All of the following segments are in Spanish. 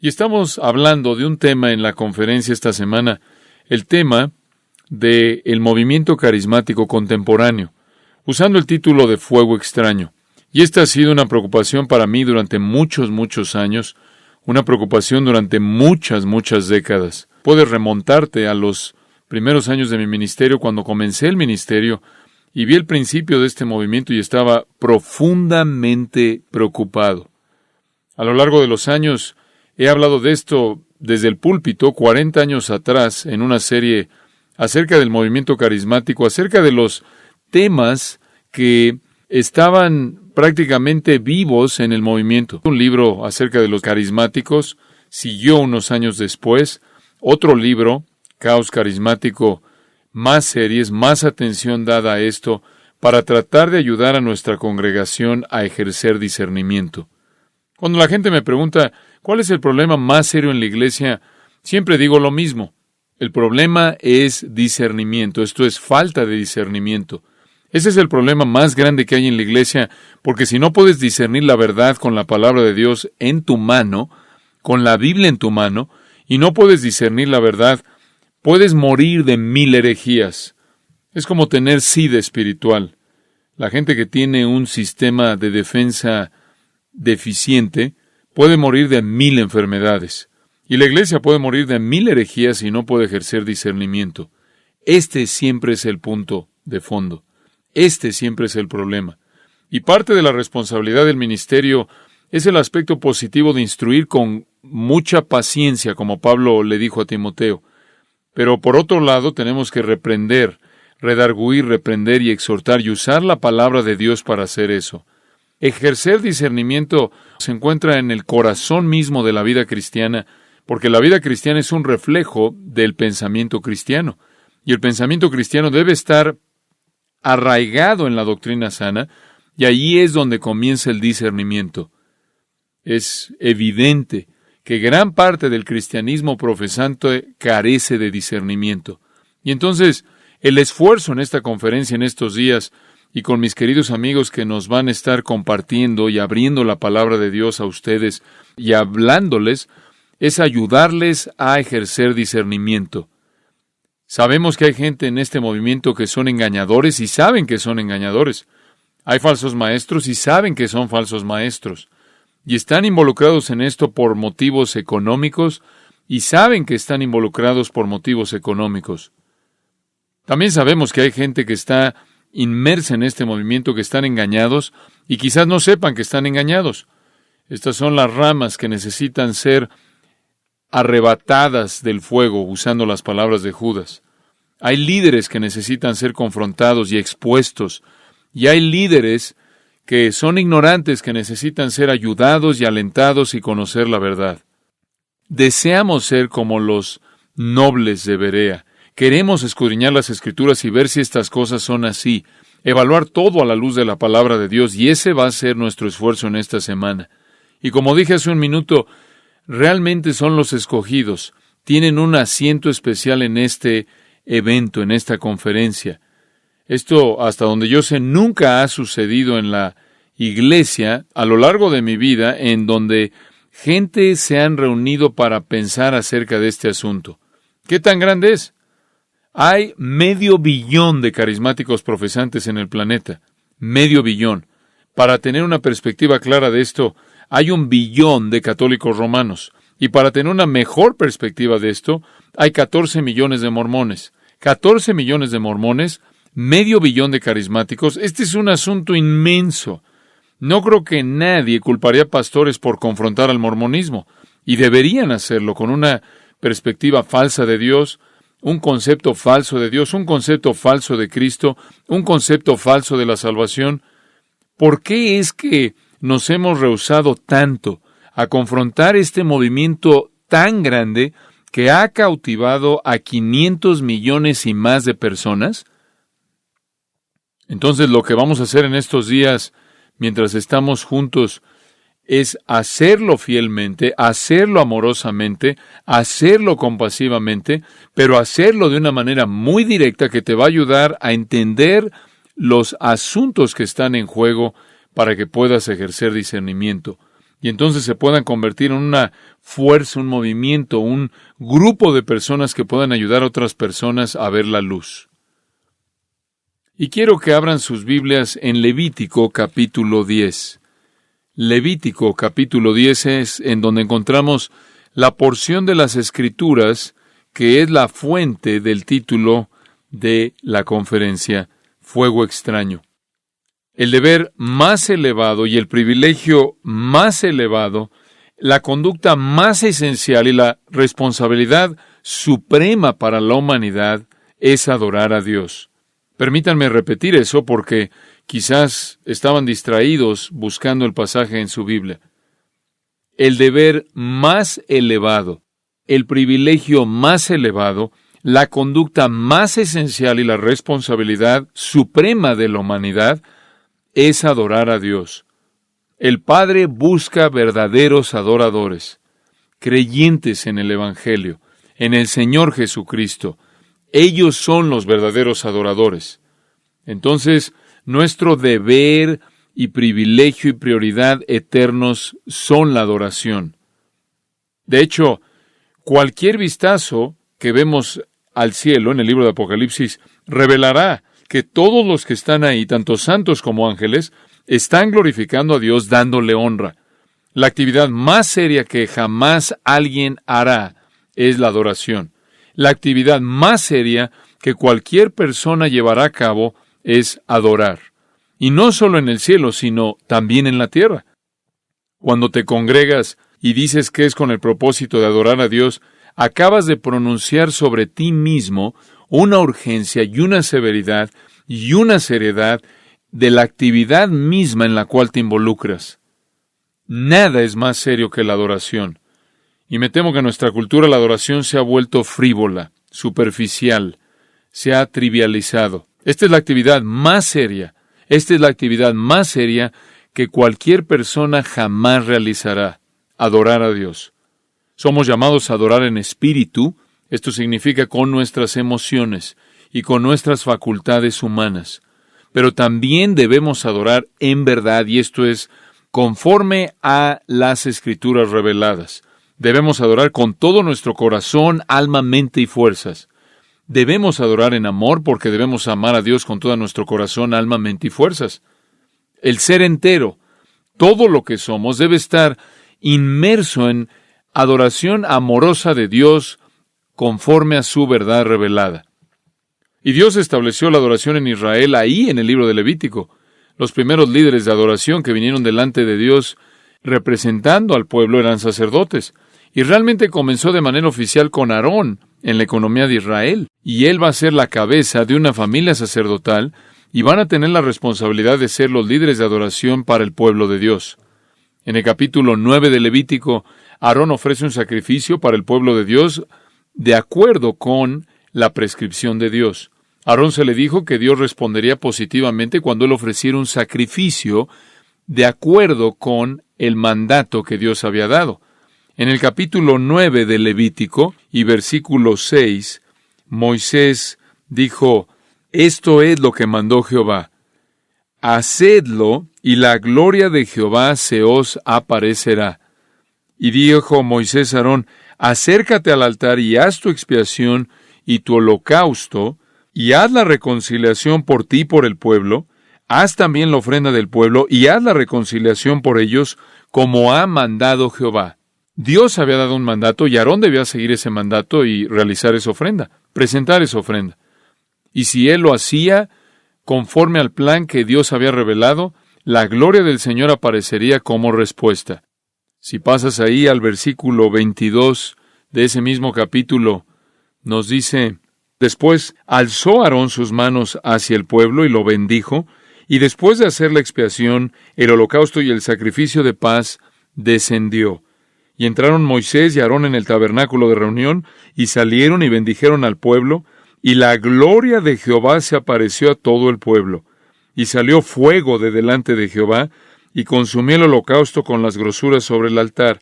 Y estamos hablando de un tema en la conferencia esta semana, el tema del movimiento carismático contemporáneo, usando el título de Fuego Extraño. Y esta ha sido una preocupación para mí durante muchos años, una preocupación durante muchas décadas. Puedes remontarte a los primeros años de mi ministerio, cuando comencé el ministerio, y vi el principio de este movimiento y estaba profundamente preocupado. A lo largo de los años, he hablado de esto desde el púlpito 40 años atrás en una serie acerca del movimiento carismático, acerca de los temas que estaban prácticamente vivos en el movimiento. Un libro acerca de los carismáticos siguió unos años después, otro libro, Caos Carismático, más series, más atención dada a esto, para tratar de ayudar a nuestra congregación a ejercer discernimiento. Cuando la gente me pregunta, ¿cuál es el problema más serio en la iglesia? Siempre digo lo mismo. El problema es discernimiento, esto es falta de discernimiento. Ese es el problema más grande que hay en la iglesia, porque si no puedes discernir la verdad con la palabra de Dios en tu mano, con la Biblia en tu mano, y no puedes discernir la verdad, puedes morir de 1000 herejías. Es como tener sida espiritual. La gente que tiene un sistema de defensa deficiente puede morir de 1000 enfermedades. Y la iglesia puede morir de 1000 herejías si no puede ejercer discernimiento. Este siempre es el punto de fondo. Este siempre es el problema. Y parte de la responsabilidad del ministerio es el aspecto positivo de instruir con mucha paciencia, como Pablo le dijo a Timoteo. Pero por otro lado tenemos que reprender, redarguir, reprender y exhortar y usar la palabra de Dios para hacer eso. Ejercer discernimiento se encuentra en el corazón mismo de la vida cristiana, porque la vida cristiana es un reflejo del pensamiento cristiano. Y el pensamiento cristiano debe estar arraigado en la doctrina sana, y allí es donde comienza el discernimiento. Es evidente que gran parte del cristianismo profesante carece de discernimiento. Y entonces, el esfuerzo en esta conferencia en estos días, y con mis queridos amigos que nos van a estar compartiendo y abriendo la palabra de Dios a ustedes y hablándoles, es ayudarles a ejercer discernimiento. Sabemos que hay gente en este movimiento que son engañadores y saben que son engañadores. Hay falsos maestros y saben que son falsos maestros. Y están involucrados en esto por motivos económicos y saben que están involucrados por motivos económicos. También sabemos que hay gente que está inmersa en este movimiento, que están engañados y quizás no sepan que están engañados. Estas son las ramas que necesitan ser arrebatadas del fuego, usando las palabras de Judas. Hay líderes que necesitan ser confrontados y expuestos, y hay líderes que son ignorantes, que necesitan ser ayudados y alentados y conocer la verdad. Deseamos ser como los nobles de Berea. Queremos escudriñar las Escrituras y ver si estas cosas son así, evaluar todo a la luz de la palabra de Dios, y ese va a ser nuestro esfuerzo en esta semana. Y como dije hace un minuto, realmente son los escogidos, tienen un asiento especial en este evento, en esta conferencia. Esto, hasta donde yo sé, nunca ha sucedido en la iglesia a lo largo de mi vida, en donde gente se han reunido para pensar acerca de este asunto. ¿Qué tan grande es? Hay 500 millones de carismáticos profesantes en el planeta. 500 millones. Para tener una perspectiva clara de esto, hay 1 billón de católicos romanos. Y para tener una mejor perspectiva de esto, hay 14 millones de mormones. 14 millones de mormones, 500 millones de carismáticos. Este es un asunto inmenso. No creo que nadie culparía a pastores por confrontar al mormonismo. Y deberían hacerlo con una perspectiva falsa de Dios, un concepto falso de Dios, un concepto falso de Cristo, un concepto falso de la salvación. ¿Por qué es que nos hemos rehusado tanto a confrontar este movimiento tan grande que ha cautivado a 500 millones y más de personas? Entonces, lo que vamos a hacer en estos días, mientras estamos juntos, es hacerlo fielmente, hacerlo amorosamente, hacerlo compasivamente, pero hacerlo de una manera muy directa que te va a ayudar a entender los asuntos que están en juego para que puedas ejercer discernimiento. y entonces se puedan convertir en una fuerza, un movimiento, un grupo de personas que puedan ayudar a otras personas a ver la luz. Y quiero que abran sus Biblias en Levítico capítulo 10. Levítico capítulo 10 es en donde encontramos la porción de las Escrituras que es la fuente del título de la conferencia, Fuego Extraño. El deber más elevado y el privilegio más elevado, la conducta más esencial y la responsabilidad suprema para la humanidad es adorar a Dios. Permítanme repetir eso porque quizás estaban distraídos buscando el pasaje en su Biblia. El deber más elevado, el privilegio más elevado, la conducta más esencial y la responsabilidad suprema de la humanidad es adorar a Dios. El Padre busca verdaderos adoradores, creyentes en el Evangelio, en el Señor Jesucristo. Ellos son los verdaderos adoradores. Entonces, nuestro deber y privilegio y prioridad eternos son la adoración. De hecho, cualquier vistazo que vemos al cielo en el libro de Apocalipsis revelará que todos los que están ahí, tanto santos como ángeles, están glorificando a Dios dándole honra. La actividad más seria que jamás alguien hará es la adoración. La actividad más seria que cualquier persona llevará a cabo es adorar. Y no solo en el cielo, sino también en la tierra. Cuando te congregas y dices que es con el propósito de adorar a Dios, acabas de pronunciar sobre ti mismo una urgencia y una severidad y una seriedad de la actividad misma en la cual te involucras. Nada es más serio que la adoración. Y me temo que en nuestra cultura la adoración se ha vuelto frívola, superficial, se ha trivializado. Esta es la actividad más seria. Esta es la actividad más seria que cualquier persona jamás realizará, adorar a Dios. Somos llamados a adorar en espíritu, esto significa con nuestras emociones y con nuestras facultades humanas. Pero también debemos adorar en verdad, y esto es conforme a las Escrituras reveladas. Debemos adorar con todo nuestro corazón, alma, mente y fuerzas. Debemos adorar en amor porque debemos amar a Dios con todo nuestro corazón, alma, mente y fuerzas. El ser entero, todo lo que somos, debe estar inmerso en adoración amorosa de Dios conforme a su verdad revelada. Y Dios estableció la adoración en Israel ahí en el libro de Levítico. Los primeros líderes de adoración que vinieron delante de Dios representando al pueblo eran sacerdotes. Y realmente comenzó de manera oficial con Aarón en la economía de Israel. Y él va a ser la cabeza de una familia sacerdotal y van a tener la responsabilidad de ser los líderes de adoración para el pueblo de Dios. En el capítulo 9 de Levítico, Aarón ofrece un sacrificio para el pueblo de Dios de acuerdo con la prescripción de Dios. A Aarón se le dijo que Dios respondería positivamente cuando él ofreciera un sacrificio de acuerdo con el mandato que Dios había dado. En el capítulo 9 de Levítico y versículo 6, Moisés dijo, «Esto es lo que mandó Jehová. Hacedlo, y la gloria de Jehová se os aparecerá». Y dijo Moisés a Aarón, «Acércate al altar y haz tu expiación y tu holocausto, y haz la reconciliación por ti y por el pueblo, haz también la ofrenda del pueblo, y haz la reconciliación por ellos, como ha mandado Jehová». Dios había dado un mandato, y Aarón debía seguir ese mandato y realizar esa ofrenda, presentar esa ofrenda. Y si él lo hacía conforme al plan que Dios había revelado, la gloria del Señor aparecería como respuesta. Si pasas ahí al versículo 22 de ese mismo capítulo, nos dice, «Después alzó Aarón sus manos hacia el pueblo y lo bendijo, y después de hacer la expiación, el holocausto y el sacrificio de paz, descendió. Y entraron Moisés y Aarón en el tabernáculo de reunión, y salieron y bendijeron al pueblo, y la gloria de Jehová se apareció a todo el pueblo. Y salió fuego de delante de Jehová, y consumió el holocausto con las grosuras sobre el altar.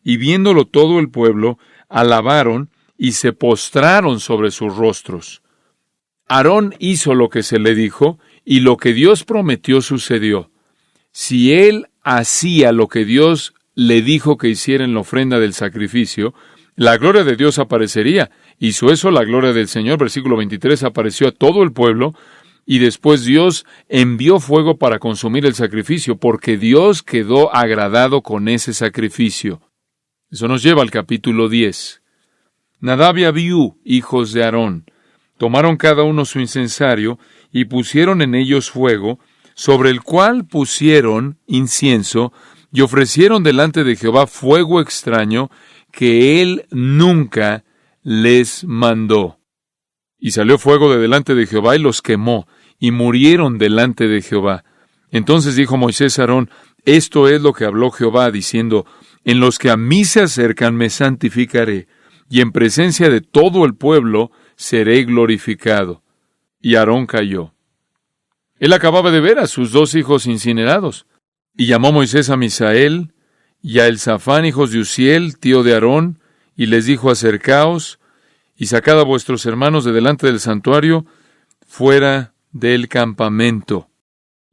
Y viéndolo todo el pueblo, alabaron y se postraron sobre sus rostros. Aarón hizo lo que se le dijo, y lo que Dios prometió sucedió. Si él hacía lo que Dios le dijo que hiciera en la ofrenda del sacrificio, la gloria de Dios aparecería. Hizo eso la gloria del Señor. Versículo 23, apareció a todo el pueblo, y después Dios envió fuego para consumir el sacrificio, porque Dios quedó agradado con ese sacrificio. Eso nos lleva al capítulo 10. Nadab y Abiú, hijos de Aarón, tomaron cada uno su incensario y pusieron en ellos fuego, sobre el cual pusieron incienso, y ofrecieron delante de Jehová fuego extraño que él nunca les mandó. Y salió fuego de delante de Jehová y los quemó, y murieron delante de Jehová. Entonces dijo Moisés a Aarón, esto es lo que habló Jehová, diciendo, en los que a mí se acercan me santificaré, y en presencia de todo el pueblo seré glorificado. Y Aarón cayó. Él acababa de ver a sus 2 hijos incinerados. Y llamó Moisés a Misael y a Elzafán, hijos de Uziel, tío de Aarón, y les dijo, acercaos, y sacad a vuestros hermanos de delante del santuario, fuera del campamento.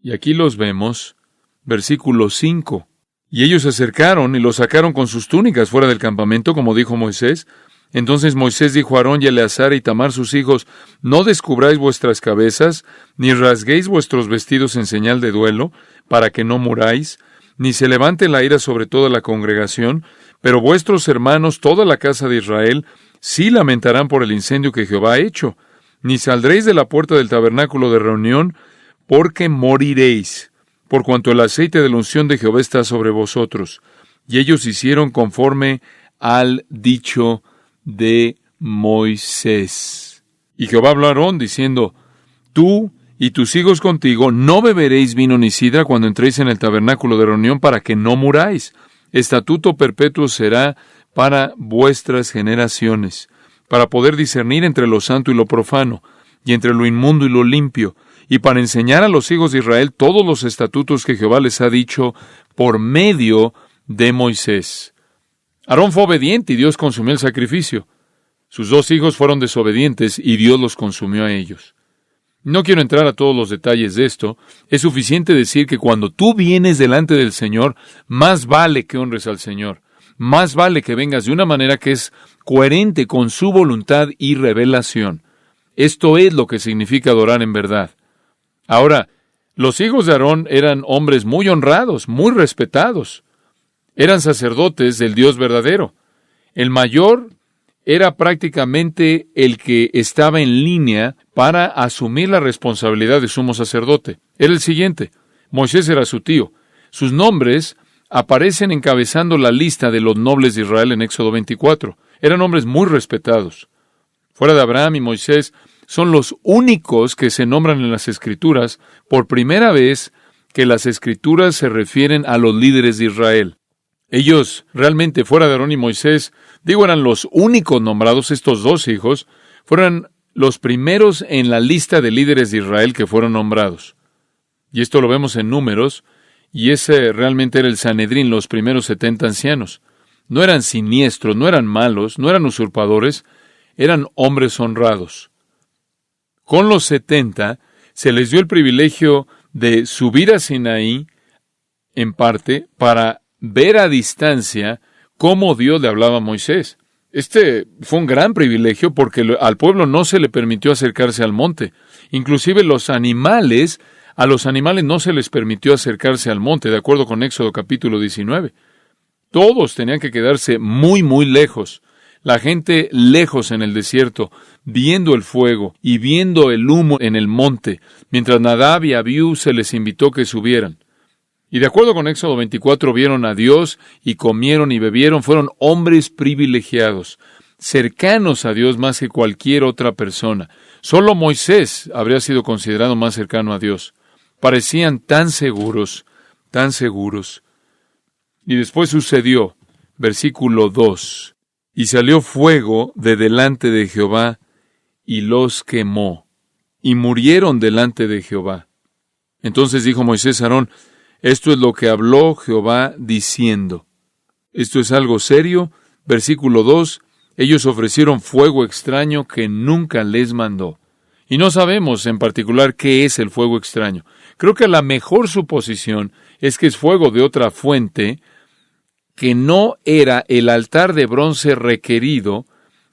Y aquí los vemos, versículo 5. Y ellos se acercaron y los sacaron con sus túnicas fuera del campamento, como dijo Moisés. Entonces Moisés dijo a Aarón y a Eleazar y Tamar sus hijos, no descubráis vuestras cabezas, ni rasguéis vuestros vestidos en señal de duelo, para que no muráis, ni se levante la ira sobre toda la congregación, pero vuestros hermanos, toda la casa de Israel, sí lamentarán por el incendio que Jehová ha hecho, ni saldréis de la puerta del tabernáculo de reunión, porque moriréis, por cuanto el aceite de la unción de Jehová está sobre vosotros. Y ellos hicieron conforme al dicho de Moisés. Y Jehová habló a Aarón, diciendo, tú y tus hijos contigo no beberéis vino ni sidra cuando entréis en el tabernáculo de reunión, para que no muráis. Estatuto perpetuo será para vuestras generaciones, para poder discernir entre lo santo y lo profano, y entre lo inmundo y lo limpio, y para enseñar a los hijos de Israel todos los estatutos que Jehová les ha dicho por medio de Moisés. Aarón fue obediente y Dios consumió el sacrificio. Sus 2 hijos fueron desobedientes y Dios los consumió a ellos. No quiero entrar a todos los detalles de esto. Es suficiente decir que cuando tú vienes delante del Señor, más vale que honres al Señor. Más vale que vengas de una manera que es coherente con su voluntad y revelación. Esto es lo que significa adorar en verdad. Ahora, los hijos de Aarón eran hombres muy honrados, muy respetados. Eran sacerdotes del Dios verdadero. El mayor era prácticamente el que estaba en línea para asumir la responsabilidad de sumo sacerdote. Era el siguiente. Moisés era su tío. Sus nombres aparecen encabezando la lista de los nobles de Israel en Éxodo 24. Eran hombres muy respetados. Fuera de Abraham y Moisés, son los únicos que se nombran en las Escrituras por primera vez que las Escrituras se refieren a los líderes de Israel. Ellos, realmente, fuera de Aarón y Moisés, eran los únicos nombrados. Estos 2 hijos fueron los primeros en la lista de líderes de Israel que fueron nombrados. Y esto lo vemos en Números, y ese realmente era el Sanedrín, los primeros 70 ancianos. No eran siniestros, no eran malos, no eran usurpadores, eran hombres honrados. Con los 70 se les dio el privilegio de subir a Sinaí, en parte, para ver a distancia cómo Dios le hablaba a Moisés. Este fue un gran privilegio porque al pueblo no se le permitió acercarse al monte. Inclusive a los animales no se les permitió acercarse al monte, de acuerdo con Éxodo capítulo 19. Todos tenían que quedarse muy, muy lejos. La gente lejos en el desierto, viendo el fuego y viendo el humo en el monte, mientras Nadab y Abiú se les invitó que subieran. Y de acuerdo con Éxodo 24, vieron a Dios y comieron y bebieron. Fueron hombres privilegiados, cercanos a Dios más que cualquier otra persona. Solo Moisés habría sido considerado más cercano a Dios. Parecían tan seguros, tan seguros. Y después sucedió, versículo 2, y salió fuego de delante de Jehová, y los quemó, y murieron delante de Jehová. Entonces dijo Moisés a Aarón, esto es lo que habló Jehová diciendo. Esto es algo serio. Versículo 2, ellos ofrecieron fuego extraño que nunca les mandó. Y no sabemos en particular qué es el fuego extraño. Creo que la mejor suposición es que es fuego de otra fuente que no era el altar de bronce requerido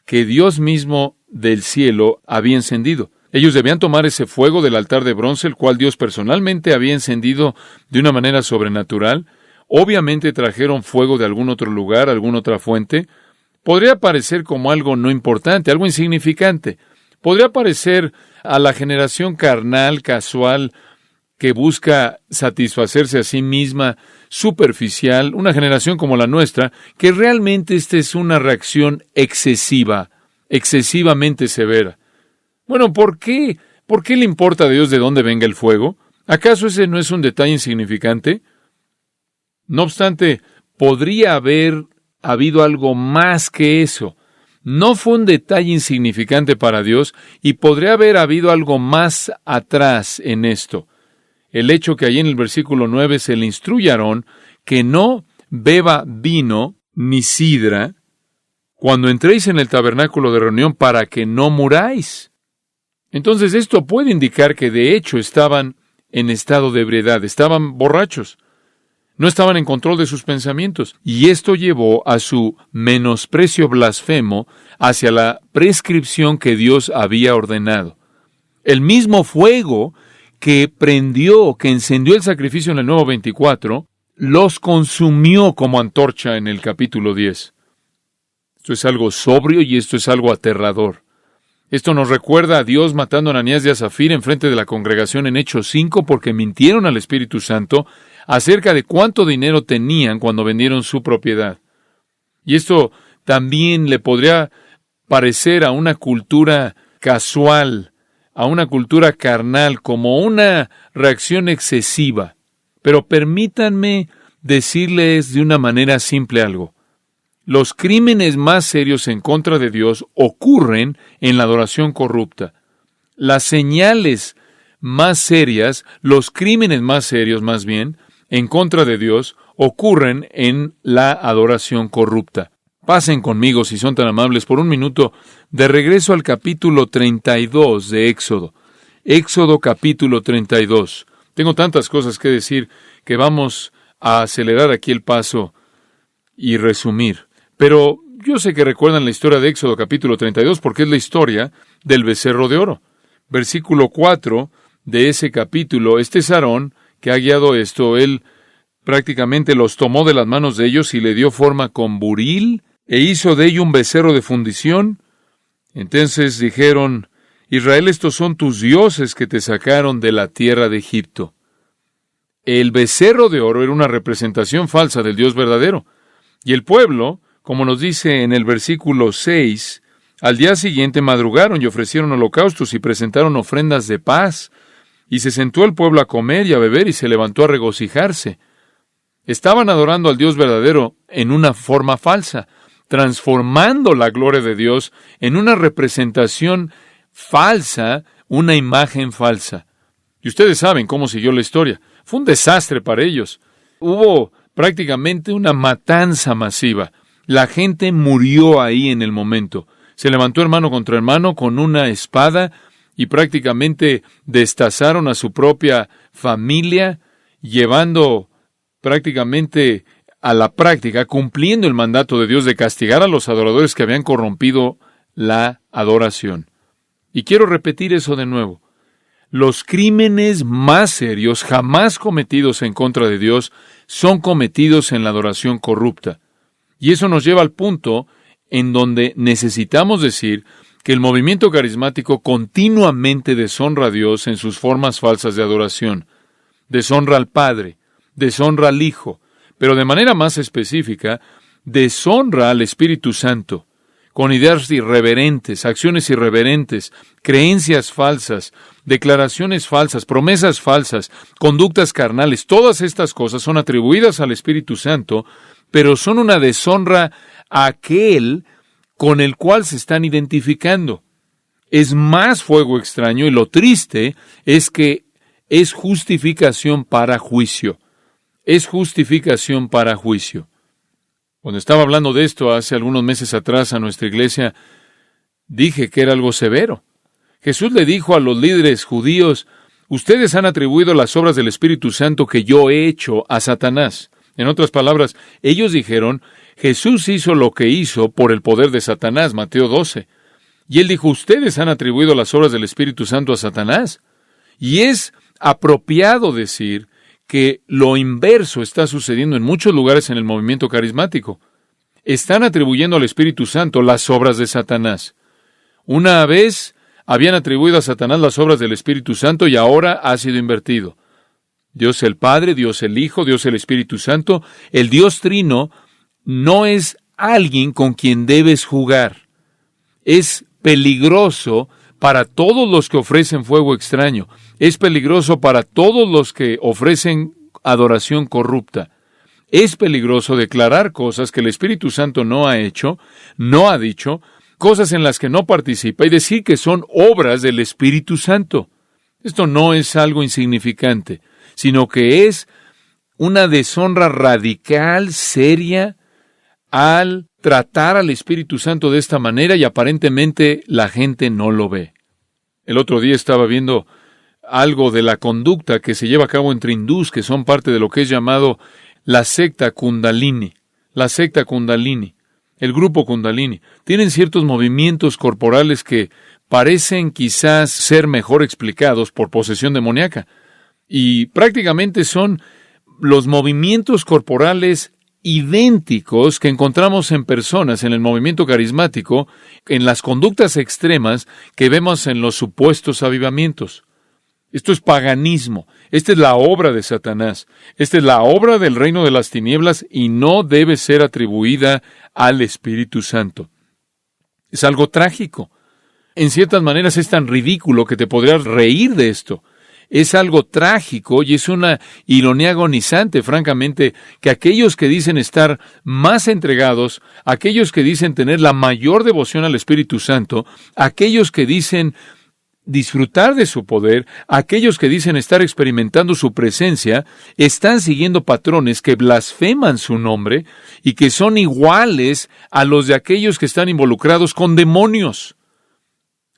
que Dios mismo del cielo había encendido. Ellos debían tomar ese fuego del altar de bronce, el cual Dios personalmente había encendido de una manera sobrenatural. Obviamente trajeron fuego de algún otro lugar, alguna otra fuente. Podría parecer como algo no importante, algo insignificante. Podría parecer a la generación carnal, casual, que busca satisfacerse a sí misma, superficial, una generación como la nuestra, que realmente esta es una reacción excesiva, excesivamente severa. Bueno, ¿por qué? ¿Por qué le importa a Dios de dónde venga el fuego? ¿Acaso ese no es un detalle insignificante? No obstante, podría haber habido algo más que eso. No fue un detalle insignificante para Dios y podría haber habido algo más atrás en esto. El hecho que allí en el versículo 9 se le instruye a Aarón que no beba vino ni sidra cuando entréis en el tabernáculo de reunión para que no muráis. Entonces esto puede indicar que de hecho estaban en estado de ebriedad, estaban borrachos, no estaban en control de sus pensamientos, y esto llevó a su menosprecio blasfemo hacia la prescripción que Dios había ordenado. El mismo fuego que prendió, que encendió el sacrificio en el Nuevo 24, los consumió como antorcha en el capítulo 10. Esto es algo sobrio y esto es algo aterrador. Esto nos recuerda a Dios matando a Ananías y a Zafira en frente de la congregación en Hechos 5 porque mintieron al Espíritu Santo acerca de cuánto dinero tenían cuando vendieron su propiedad. Y esto también le podría parecer a una cultura casual, a una cultura carnal, como una reacción excesiva. Pero permítanme decirles de una manera simple algo. Los crímenes más serios en contra de Dios ocurren en la adoración corrupta. Las señales más serias, los crímenes más serios más bien, en contra de Dios, ocurren en la adoración corrupta. Pasen conmigo, si son tan amables, por un minuto, de regreso al capítulo 32 de Éxodo. Éxodo capítulo 32. Tengo tantas cosas que decir que vamos a acelerar aquí el paso y resumir. Pero yo sé que recuerdan la historia de Éxodo capítulo 32 porque es la historia del becerro de oro. Versículo 4 de ese capítulo, este es Aarón que ha guiado esto, él prácticamente los tomó de las manos de ellos y le dio forma con buril e hizo de ello un becerro de fundición. Entonces dijeron, Israel, estos son tus dioses que te sacaron de la tierra de Egipto. El becerro de oro era una representación falsa del Dios verdadero. Y el pueblo, como nos dice en el versículo 6, al día siguiente madrugaron y ofrecieron holocaustos y presentaron ofrendas de paz. Y se sentó el pueblo a comer y a beber y se levantó a regocijarse. Estaban adorando al Dios verdadero en una forma falsa, transformando la gloria de Dios en una representación falsa, una imagen falsa. Y ustedes saben cómo siguió la historia. Fue un desastre para ellos. Hubo prácticamente una matanza masiva. La gente murió ahí en el momento. Se levantó hermano contra hermano con una espada y prácticamente destazaron a su propia familia, llevando prácticamente a la práctica, cumpliendo el mandato de Dios de castigar a los adoradores que habían corrompido la adoración. Y quiero repetir eso de nuevo. Los crímenes más serios jamás cometidos en contra de Dios son cometidos en la adoración corrupta. Y eso nos lleva al punto en donde necesitamos decir que el movimiento carismático continuamente deshonra a Dios en sus formas falsas de adoración. Deshonra al Padre, deshonra al Hijo, pero de manera más específica, deshonra al Espíritu Santo, con ideas irreverentes, acciones irreverentes, creencias falsas, declaraciones falsas, promesas falsas, conductas carnales. Todas estas cosas son atribuidas al Espíritu Santo, pero son una deshonra a aquel con el cual se están identificando. Es más fuego extraño y lo triste es que es justificación para juicio. Es justificación para juicio. Cuando estaba hablando de esto hace algunos meses atrás a nuestra iglesia, dije que era algo severo. Jesús le dijo a los líderes judíos, ustedes han atribuido las obras del Espíritu Santo que yo he hecho a Satanás. En otras palabras, ellos dijeron, Jesús hizo lo que hizo por el poder de Satanás, Mateo 12. Y él dijo, ustedes han atribuido las obras del Espíritu Santo a Satanás. Y es apropiado decir que lo inverso está sucediendo en muchos lugares en el movimiento carismático. Están atribuyendo al Espíritu Santo las obras de Satanás. Una vez habían atribuido a Satanás las obras del Espíritu Santo y ahora ha sido invertido. Dios el Padre, Dios el Hijo, Dios el Espíritu Santo, el Dios Trino no es alguien con quien debes jugar. Es peligroso para todos los que ofrecen fuego extraño. Es peligroso para todos los que ofrecen adoración corrupta. Es peligroso declarar cosas que el Espíritu Santo no ha hecho, no ha dicho, cosas en las que no participa y decir que son obras del Espíritu Santo. Esto no es algo insignificante, sino que es una deshonra radical, seria, al tratar al Espíritu Santo de esta manera y aparentemente la gente no lo ve. El otro día estaba viendo algo de la conducta que se lleva a cabo entre hindús que son parte de lo que es llamado la secta Kundalini. La secta Kundalini, el grupo Kundalini, tienen ciertos movimientos corporales que parecen quizás ser mejor explicados por posesión demoníaca. Y prácticamente son los movimientos corporales idénticos que encontramos en personas en el movimiento carismático, en las conductas extremas que vemos en los supuestos avivamientos. Esto es paganismo. Esta es la obra de Satanás. Esta es la obra del reino de las tinieblas y no debe ser atribuida al Espíritu Santo. Es algo trágico. En ciertas maneras es tan ridículo que te podrías reír de esto. Es algo trágico y es una ironía agonizante, francamente, que aquellos que dicen estar más entregados, aquellos que dicen tener la mayor devoción al Espíritu Santo, aquellos que dicen disfrutar de su poder, aquellos que dicen estar experimentando su presencia, están siguiendo patrones que blasfeman su nombre y que son iguales a los de aquellos que están involucrados con demonios.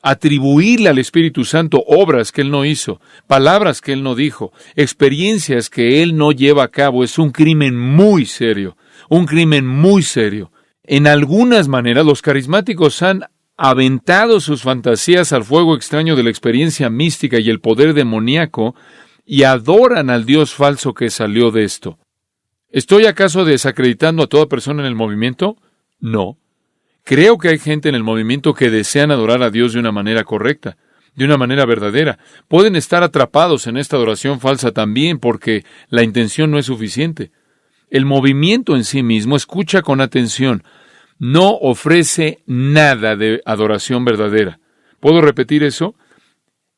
Atribuirle al Espíritu Santo obras que Él no hizo, palabras que Él no dijo, experiencias que Él no lleva a cabo, es un crimen muy serio, un crimen muy serio. En algunas maneras, los carismáticos han aventado sus fantasías al fuego extraño de la experiencia mística y el poder demoníaco y adoran al Dios falso que salió de esto. ¿Estoy acaso desacreditando a toda persona en el movimiento? No. Creo que hay gente en el movimiento que desean adorar a Dios de una manera correcta, de una manera verdadera. Pueden estar atrapados en esta adoración falsa también porque la intención no es suficiente. El movimiento en sí mismo, escucha con atención, no ofrece nada de adoración verdadera. ¿Puedo repetir eso?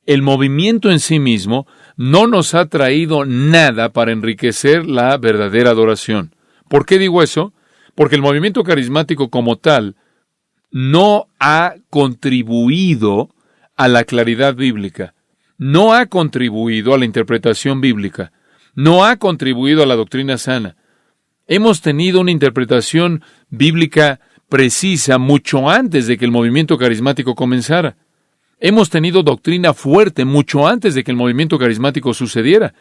El movimiento en sí mismo no nos ha traído nada para enriquecer la verdadera adoración. ¿Por qué digo eso? Porque el movimiento carismático como tal no ha contribuido a la claridad bíblica, no ha contribuido a la interpretación bíblica, no ha contribuido a la doctrina sana. Hemos tenido una interpretación bíblica precisa mucho antes de que el movimiento carismático comenzara. Hemos tenido doctrina fuerte mucho antes de que el movimiento carismático sucediera.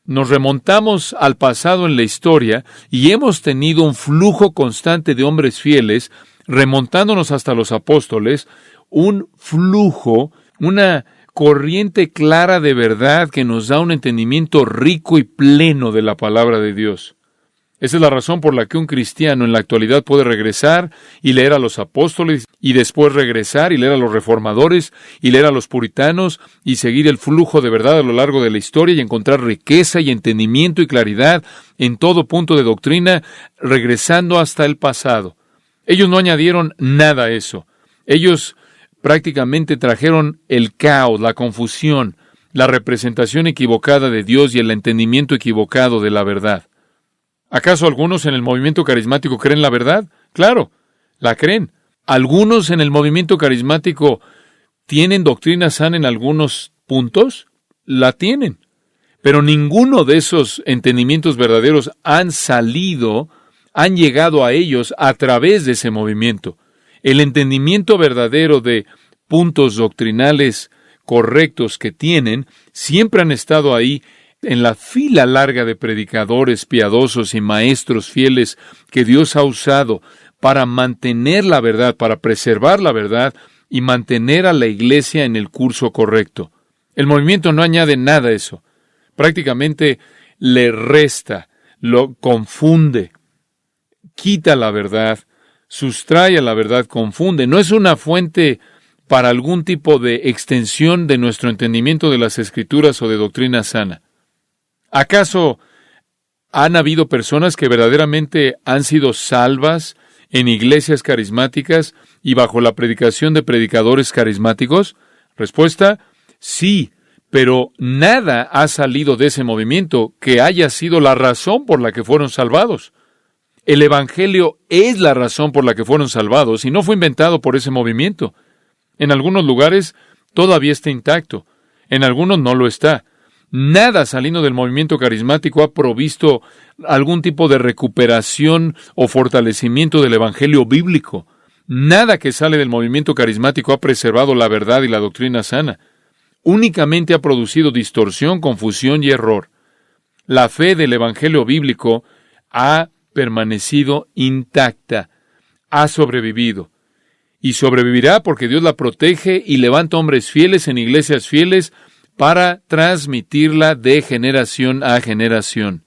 Nos remontamos al pasado en la historia y hemos tenido un flujo constante de hombres fieles, remontándonos hasta los apóstoles, un flujo, una corriente clara de verdad que nos da un entendimiento rico y pleno de la palabra de Dios. Esa es la razón por la que un cristiano en la actualidad puede regresar y leer a los apóstoles y después regresar y leer a los reformadores y leer a los puritanos y seguir el flujo de verdad a lo largo de la historia y encontrar riqueza y entendimiento y claridad en todo punto de doctrina, regresando hasta el pasado. Ellos no añadieron nada a eso. Ellos prácticamente trajeron el caos, la confusión, la representación equivocada de Dios y el entendimiento equivocado de la verdad. ¿Acaso algunos en el movimiento carismático creen la verdad? Claro, la creen. ¿Algunos en el movimiento carismático tienen doctrina sana en algunos puntos? La tienen. Pero ninguno de esos entendimientos verdaderos han llegado a ellos a través de ese movimiento. El entendimiento verdadero de puntos doctrinales correctos que tienen siempre han estado ahí en la fila larga de predicadores piadosos y maestros fieles que Dios ha usado para mantener la verdad, para preservar la verdad y mantener a la iglesia en el curso correcto. El movimiento no añade nada a eso. Prácticamente le resta, lo confunde, quita la verdad, sustrae a la verdad, confunde. No es una fuente para algún tipo de extensión de nuestro entendimiento de las Escrituras o de doctrina sana. ¿Acaso han habido personas que verdaderamente han sido salvas en iglesias carismáticas y bajo la predicación de predicadores carismáticos? Respuesta, sí, pero nada ha salido de ese movimiento que haya sido la razón por la que fueron salvados. El Evangelio es la razón por la que fueron salvados y no fue inventado por ese movimiento. En algunos lugares todavía está intacto, en algunos no lo está. Nada saliendo del movimiento carismático ha provisto algún tipo de recuperación o fortalecimiento del Evangelio bíblico. Nada que sale del movimiento carismático ha preservado la verdad y la doctrina sana. Únicamente ha producido distorsión, confusión y error. La fe del Evangelio bíblico ha permanecido intacta, ha sobrevivido. Y sobrevivirá porque Dios la protege y levanta hombres fieles en iglesias fieles para transmitirla de generación a generación.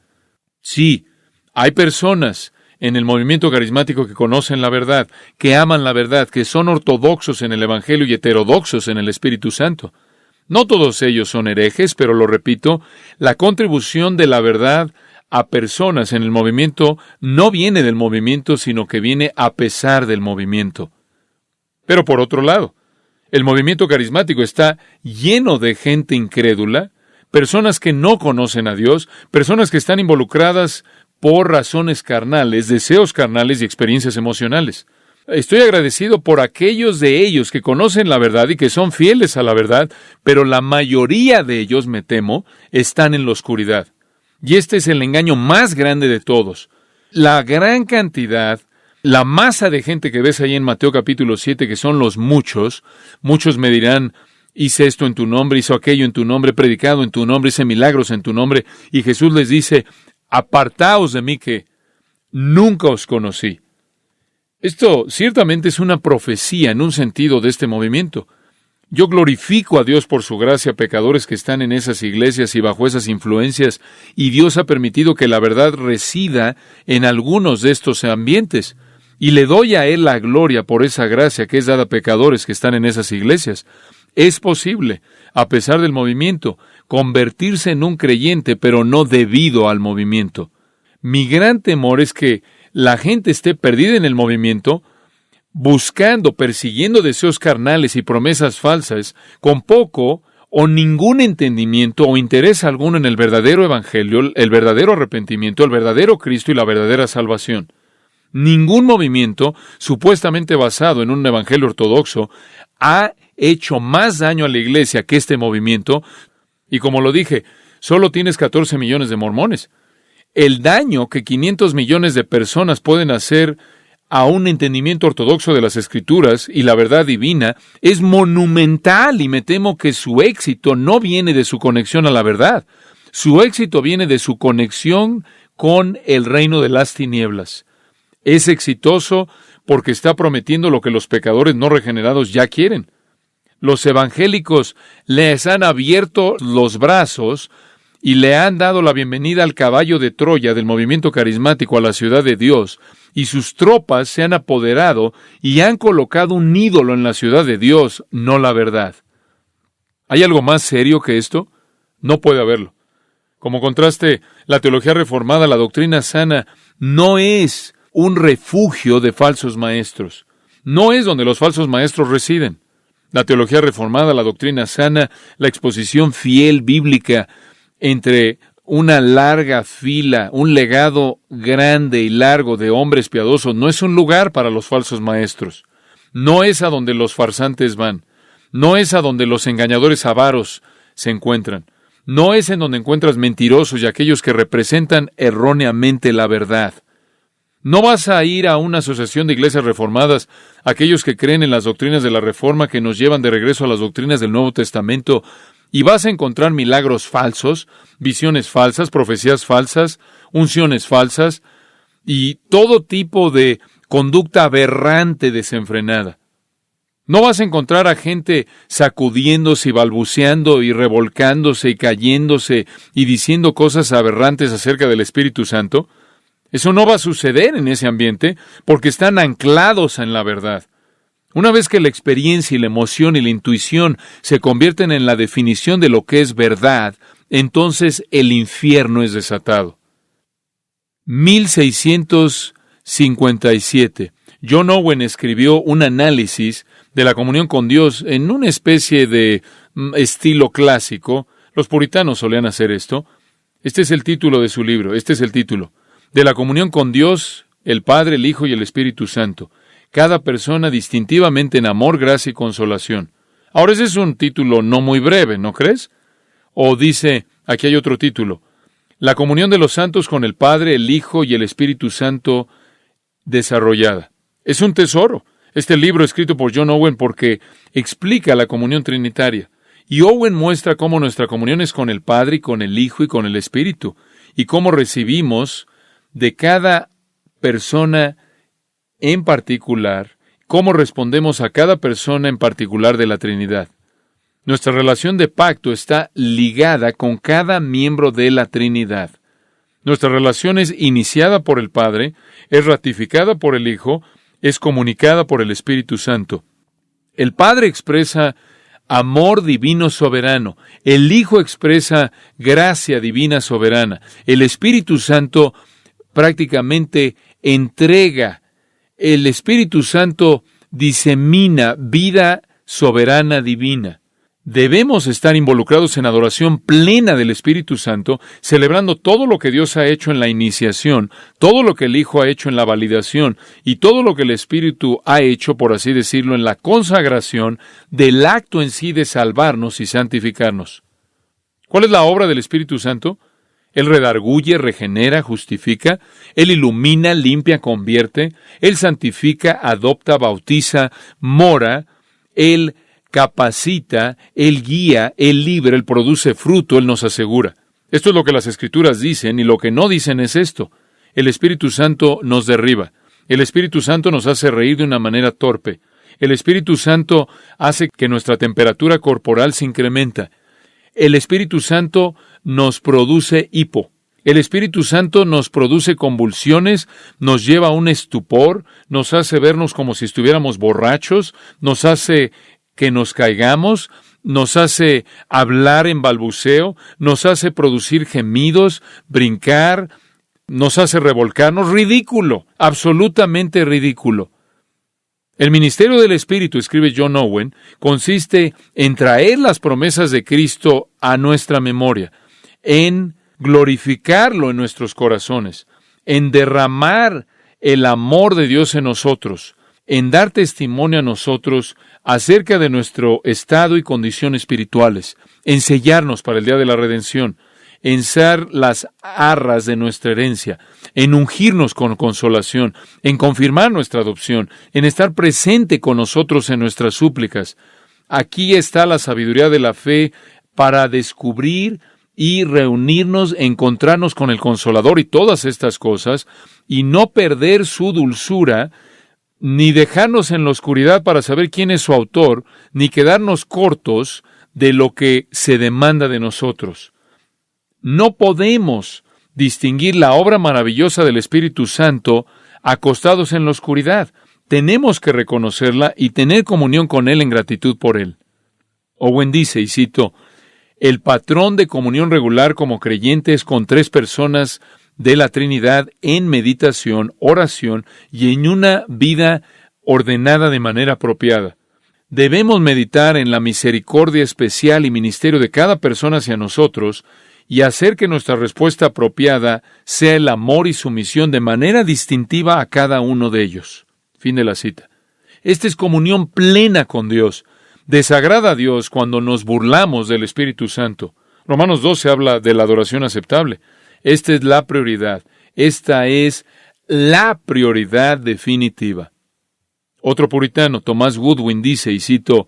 Sí, hay personas en el movimiento carismático que conocen la verdad, que aman la verdad, que son ortodoxos en el Evangelio y heterodoxos en el Espíritu Santo. No todos ellos son herejes, pero lo repito, la contribución de la verdad a personas en el movimiento no viene del movimiento, sino que viene a pesar del movimiento. Pero por otro lado, el movimiento carismático está lleno de gente incrédula, personas que no conocen a Dios, personas que están involucradas por razones carnales, deseos carnales y experiencias emocionales. Estoy agradecido por aquellos de ellos que conocen la verdad y que son fieles a la verdad, pero la mayoría de ellos, me temo, están en la oscuridad. Y este es el engaño más grande de todos. La gran cantidad, la masa de gente que ves ahí en Mateo capítulo 7, que son los muchos me dirán, hice esto en tu nombre, hizo aquello en tu nombre, predicado en tu nombre, hice milagros en tu nombre, y Jesús les dice, apartaos de mí que nunca os conocí. Esto ciertamente es una profecía en un sentido de este movimiento. Yo glorifico a Dios por su gracia a pecadores que están en esas iglesias y bajo esas influencias, y Dios ha permitido que la verdad resida en algunos de estos ambientes. Y le doy a Él la gloria por esa gracia que es dada a pecadores que están en esas iglesias. Es posible, a pesar del movimiento, convertirse en un creyente, pero no debido al movimiento. Mi gran temor es que la gente esté perdida en el movimiento, buscando, persiguiendo deseos carnales y promesas falsas, con poco o ningún entendimiento o interés alguno en el verdadero evangelio, el verdadero arrepentimiento, el verdadero Cristo y la verdadera salvación. Ningún movimiento, supuestamente basado en un evangelio ortodoxo, ha hecho más daño a la iglesia que este movimiento, y como lo dije, solo tienes 14 millones de mormones. El daño que 500 millones de personas pueden hacer a un entendimiento ortodoxo de las Escrituras y la verdad divina es monumental, y me temo que su éxito no viene de su conexión a la verdad. Su éxito viene de su conexión con el reino de las tinieblas. Es exitoso porque está prometiendo lo que los pecadores no regenerados ya quieren. Los evangélicos les han abierto los brazos y le han dado la bienvenida al caballo de Troya del movimiento carismático a la ciudad de Dios, y sus tropas se han apoderado y han colocado un ídolo en la ciudad de Dios, no la verdad. ¿Hay algo más serio que esto? No puede haberlo. Como contraste, la teología reformada, la doctrina sana, no es un refugio de falsos maestros. No es donde los falsos maestros residen. La teología reformada, la doctrina sana, la exposición fiel bíblica entre una larga fila, un legado grande y largo de hombres piadosos, no es un lugar para los falsos maestros. No es a donde los farsantes van. No es a donde los engañadores avaros se encuentran. No es en donde encuentras mentirosos y aquellos que representan erróneamente la verdad. No vas a ir a una asociación de iglesias reformadas, aquellos que creen en las doctrinas de la Reforma que nos llevan de regreso a las doctrinas del Nuevo Testamento Y vas a encontrar milagros falsos, visiones falsas, profecías falsas, unciones falsas y todo tipo de conducta aberrante desenfrenada. No vas a encontrar a gente sacudiéndose y balbuceando y revolcándose y cayéndose y diciendo cosas aberrantes acerca del Espíritu Santo. Eso no va a suceder en ese ambiente porque están anclados en la verdad. Una vez que la experiencia y la emoción y la intuición se convierten en la definición de lo que es verdad, entonces el infierno es desatado. 1657. John Owen escribió un análisis de la comunión con Dios en una especie de estilo clásico. Los puritanos solían hacer esto. Este es el título de su libro. Este es el título. De la comunión con Dios, el Padre, el Hijo y el Espíritu Santo. Cada persona distintivamente en amor, gracia y consolación. Ahora ese es un título no muy breve, ¿no crees? O dice, aquí hay otro título. La comunión de los santos con el Padre, el Hijo y el Espíritu Santo desarrollada. Es un tesoro. Este libro escrito por John Owen porque explica la comunión trinitaria. Y Owen muestra cómo nuestra comunión es con el Padre y con el Hijo y con el Espíritu. Y cómo recibimos de cada persona en particular, cómo respondemos a cada persona en particular de la Trinidad. Nuestra relación de pacto está ligada con cada miembro de la Trinidad. Nuestra relación es iniciada por el Padre, es ratificada por el Hijo, es comunicada por el Espíritu Santo. El Padre expresa amor divino soberano. El Hijo expresa gracia divina soberana. El Espíritu Santo prácticamente entrega. El Espíritu Santo disemina vida soberana divina. Debemos estar involucrados en adoración plena del Espíritu Santo, celebrando todo lo que Dios ha hecho en la iniciación, todo lo que el Hijo ha hecho en la validación y todo lo que el Espíritu ha hecho, por así decirlo, en la consagración del acto en sí de salvarnos y santificarnos. ¿Cuál es la obra del Espíritu Santo? Él redarguye, regenera, justifica, Él ilumina, limpia, convierte, Él santifica, adopta, bautiza, mora, Él capacita, Él guía, Él libra, Él produce fruto, Él nos asegura. Esto es lo que las Escrituras dicen, y lo que no dicen es esto. El Espíritu Santo nos derriba. El Espíritu Santo nos hace reír de una manera torpe. El Espíritu Santo hace que nuestra temperatura corporal se incrementa. El Espíritu Santo nos produce hipo. El Espíritu Santo nos produce convulsiones, nos lleva a un estupor, nos hace vernos como si estuviéramos borrachos, nos hace que nos caigamos, nos hace hablar en balbuceo, nos hace producir gemidos, brincar, nos hace revolcarnos. Ridículo, absolutamente ridículo. El ministerio del Espíritu, escribe John Owen, consiste en traer las promesas de Cristo a nuestra memoria, en glorificarlo en nuestros corazones, en derramar el amor de Dios en nosotros, en dar testimonio a nosotros acerca de nuestro estado y condición espirituales, en sellarnos para el día de la redención, en ser las arras de nuestra herencia, en ungirnos con consolación, en confirmar nuestra adopción, en estar presente con nosotros en nuestras súplicas. Aquí está la sabiduría de la fe para descubrir y reunirnos, encontrarnos con el Consolador y todas estas cosas, y no perder su dulzura, ni dejarnos en la oscuridad para saber quién es su autor, ni quedarnos cortos de lo que se demanda de nosotros. No podemos distinguir la obra maravillosa del Espíritu Santo acostados en la oscuridad. Tenemos que reconocerla y tener comunión con Él en gratitud por Él. Owen dice, y cito, el patrón de comunión regular como creyente es con 3 personas de la Trinidad en meditación, oración y en una vida ordenada de manera apropiada. Debemos meditar en la misericordia especial y ministerio de cada persona hacia nosotros y hacer que nuestra respuesta apropiada sea el amor y sumisión de manera distintiva a cada uno de ellos. Fin de la cita. Esta es comunión plena con Dios. Desagrada a Dios cuando nos burlamos del Espíritu Santo. Romanos 12 habla de la adoración aceptable. Esta es la prioridad. Esta es la prioridad definitiva. Otro puritano, Thomas Goodwin, dice, y cito,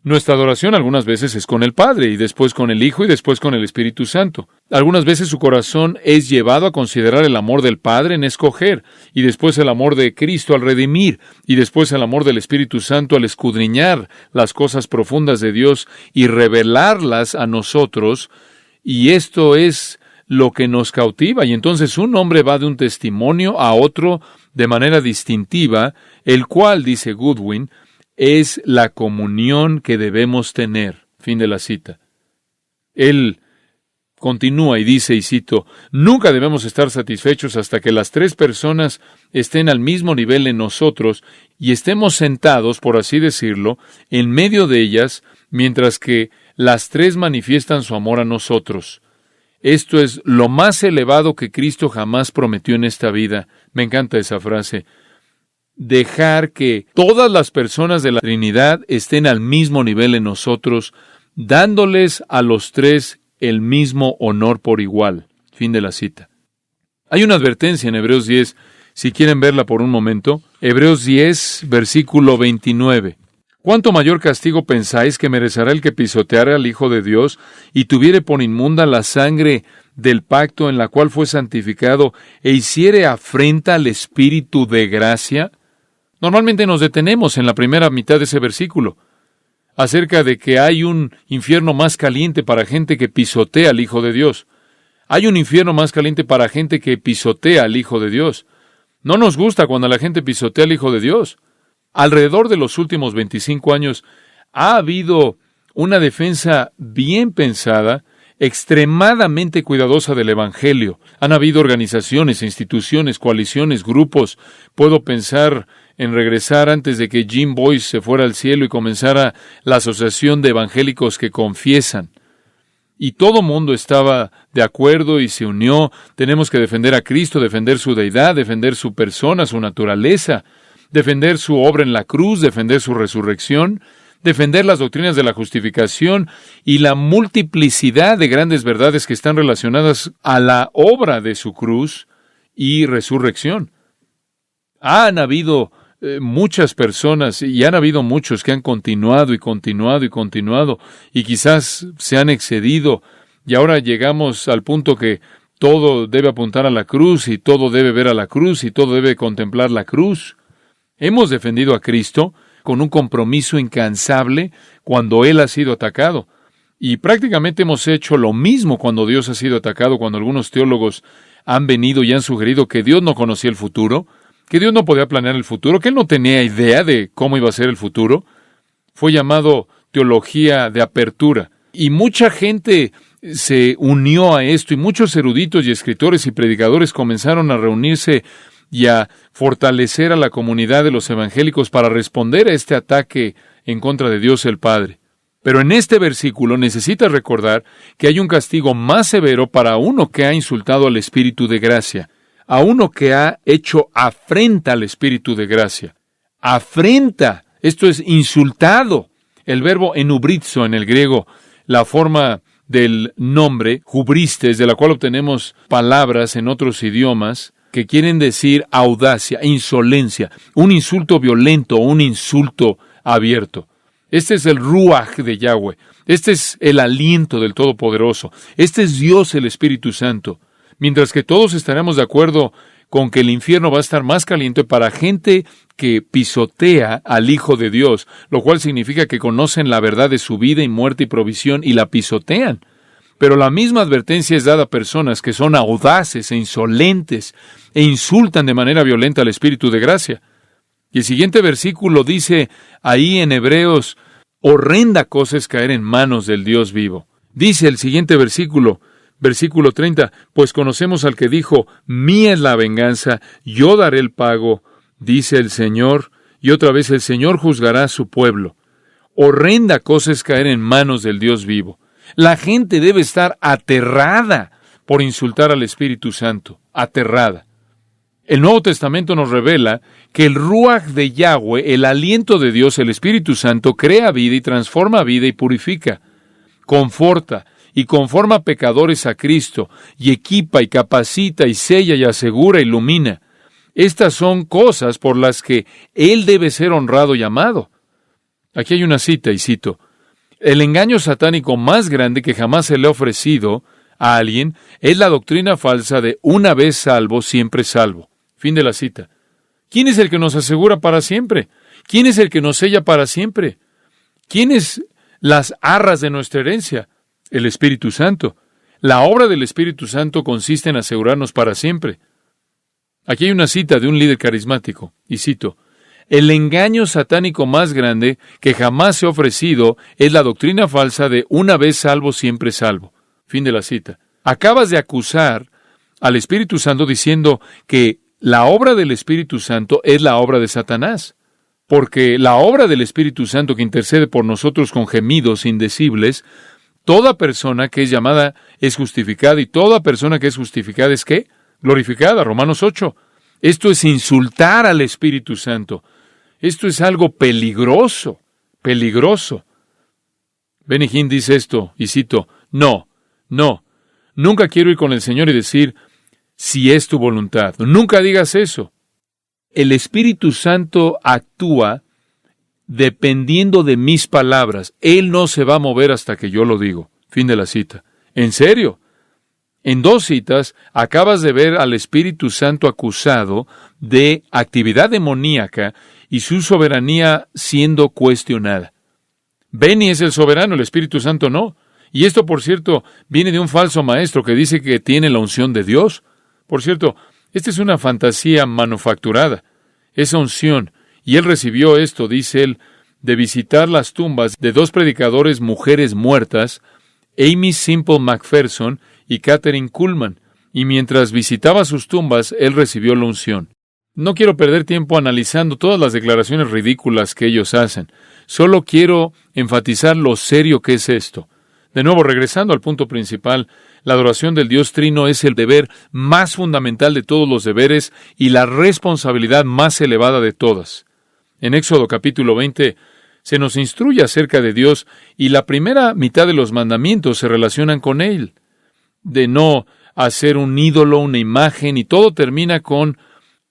Nuestra adoración algunas veces es con el Padre, y después con el Hijo, y después con el Espíritu Santo. Algunas veces su corazón es llevado a considerar el amor del Padre en escoger, y después el amor de Cristo al redimir, y después el amor del Espíritu Santo al escudriñar las cosas profundas de Dios y revelarlas a nosotros, y esto es lo que nos cautiva, y entonces un hombre va de un testimonio a otro de manera distintiva, el cual, dice Goodwin, es la comunión que debemos tener. Fin de la cita. Él continúa y dice, y cito, nunca debemos estar satisfechos hasta que las tres personas estén al mismo nivel en nosotros y estemos sentados, por así decirlo, en medio de ellas, mientras que las tres manifiestan su amor a nosotros. Esto es lo más elevado que Cristo jamás prometió en esta vida. Me encanta esa frase. Dejar que todas las personas de la Trinidad estén al mismo nivel en nosotros, dándoles a los tres el mismo honor por igual. Fin de la cita. Hay una advertencia en Hebreos 10, si quieren verla por un momento. Hebreos 10, versículo 29. ¿Cuánto mayor castigo pensáis que merecerá el que pisoteare al Hijo de Dios y tuviere por inmunda la sangre del pacto en la cual fue santificado e hiciere afrenta al Espíritu de gracia? Normalmente nos detenemos en la primera mitad de ese versículo, acerca de que hay un infierno más caliente para gente que pisotea al Hijo de Dios. Hay un infierno más caliente para gente que pisotea al Hijo de Dios. No nos gusta cuando la gente pisotea al Hijo de Dios. Alrededor de los últimos 25 años ha habido una defensa bien pensada, extremadamente cuidadosa del Evangelio. Han habido organizaciones, instituciones, coaliciones, grupos. Puedo pensar en regresar antes de que Jim Boyce se fuera al cielo y comenzara la Asociación de Evangélicos que Confiesan. Y todo mundo estaba de acuerdo y se unió. Tenemos que defender a Cristo, defender su deidad, defender su persona, su naturaleza, defender su obra en la cruz, defender su resurrección, defender las doctrinas de la justificación y la multiplicidad de grandes verdades que están relacionadas a la obra de su cruz y resurrección. Han habido muchas personas, y han habido muchos que han continuado y continuado y continuado, y quizás se han excedido, y ahora llegamos al punto que todo debe apuntar a la cruz, y todo debe ver a la cruz, y todo debe contemplar la cruz. Hemos defendido a Cristo con un compromiso incansable cuando Él ha sido atacado, y prácticamente hemos hecho lo mismo cuando Dios ha sido atacado, cuando algunos teólogos han venido y han sugerido que Dios no conocía el futuro, que Dios no podía planear el futuro, que Él no tenía idea de cómo iba a ser el futuro. Fue llamado teología de apertura. Y mucha gente se unió a esto, y muchos eruditos y escritores y predicadores comenzaron a reunirse y a fortalecer a la comunidad de los evangélicos para responder a este ataque en contra de Dios el Padre. Pero en este versículo necesitas recordar que hay un castigo más severo para uno que ha insultado al Espíritu de gracia, a uno que ha hecho afrenta al Espíritu de gracia. Afrenta, esto es insultado. El verbo enubrizo en el griego, la forma del nombre, hubristes, de la cual obtenemos palabras en otros idiomas, que quieren decir audacia, insolencia, un insulto violento, un insulto abierto. Este es el ruaj de Yahweh. Este es el aliento del Todopoderoso. Este es Dios, el Espíritu Santo. Mientras que todos estaremos de acuerdo con que el infierno va a estar más caliente para gente que pisotea al Hijo de Dios, lo cual significa que conocen la verdad de su vida y muerte y provisión y la pisotean. Pero la misma advertencia es dada a personas que son audaces e insolentes e insultan de manera violenta al Espíritu de gracia. Y el siguiente versículo dice ahí en Hebreos, horrenda cosa es caer en manos del Dios vivo. Dice el siguiente versículo, versículo 30, pues conocemos al que dijo, mía es la venganza, yo daré el pago, dice el Señor, y otra vez el Señor juzgará a su pueblo. Horrenda cosa es caer en manos del Dios vivo. La gente debe estar aterrada por insultar al Espíritu Santo, aterrada. El Nuevo Testamento nos revela que el Ruaj de Yahweh, el aliento de Dios, el Espíritu Santo, crea vida y transforma vida y purifica, conforta y conforma pecadores a Cristo, y equipa y capacita y sella y asegura y ilumina. Estas son cosas por las que Él debe ser honrado y amado. Aquí hay una cita, y cito, El engaño satánico más grande que jamás se le ha ofrecido a alguien es la doctrina falsa de una vez salvo, siempre salvo. Fin de la cita. ¿Quién es el que nos asegura para siempre? ¿Quién es el que nos sella para siempre? ¿Quién es las arras de nuestra herencia? El Espíritu Santo. La obra del Espíritu Santo consiste en asegurarnos para siempre. Aquí hay una cita de un líder carismático, y cito: el engaño satánico más grande que jamás se ha ofrecido es la doctrina falsa de una vez salvo, siempre salvo. Fin de la cita. Acabas de acusar al Espíritu Santo diciendo que la obra del Espíritu Santo es la obra de Satanás, porque la obra del Espíritu Santo que intercede por nosotros con gemidos indecibles, toda persona que es llamada es justificada, y toda persona que es justificada es ¿qué? Glorificada. Romanos 8. Esto es insultar al Espíritu Santo. Esto es algo peligroso, peligroso. Benny Hinn dice esto, y cito: nunca quiero ir con el Señor y decir, si es tu voluntad. Nunca digas eso. El Espíritu Santo actúa dependiendo de mis palabras. Él no se va a mover hasta que yo lo digo. Fin de la cita. ¿En serio? En 2 citas acabas de ver al Espíritu Santo acusado de actividad demoníaca y su soberanía siendo cuestionada. Benny es el soberano, el Espíritu Santo no. Y esto, por cierto, viene de un falso maestro que dice que tiene la unción de Dios. Por cierto, esta es una fantasía manufacturada. Esa unción, y él recibió esto, dice él, de visitar las tumbas de 2 predicadores mujeres muertas, Amy Simple McPherson y Catherine Kuhlman, y mientras visitaba sus tumbas, él recibió la unción. No quiero perder tiempo analizando todas las declaraciones ridículas que ellos hacen. Solo quiero enfatizar lo serio que es esto. De nuevo, regresando al punto principal, la adoración del Dios Trino es el deber más fundamental de todos los deberes y la responsabilidad más elevada de todas. En Éxodo capítulo 20 se nos instruye acerca de Dios y la primera mitad de los mandamientos se relacionan con Él. De no hacer un ídolo, una imagen, y todo termina con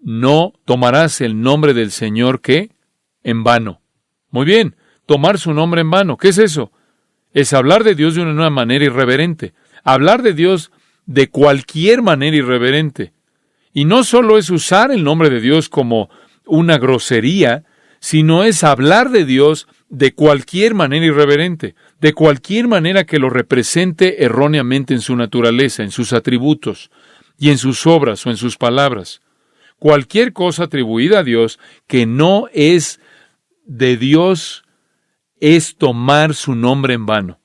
no tomarás el nombre del Señor, ¿qué? En vano. Muy bien, tomar su nombre en vano. ¿Qué es eso? Es hablar de Dios de una manera irreverente. Hablar de Dios de cualquier manera irreverente. Y no solo es usar el nombre de Dios como una grosería, sino es hablar de Dios de cualquier manera irreverente, de cualquier manera que lo represente erróneamente en su naturaleza, en sus atributos, y en sus obras o en sus palabras. Cualquier cosa atribuida a Dios que no es de Dios es tomar su nombre en vano.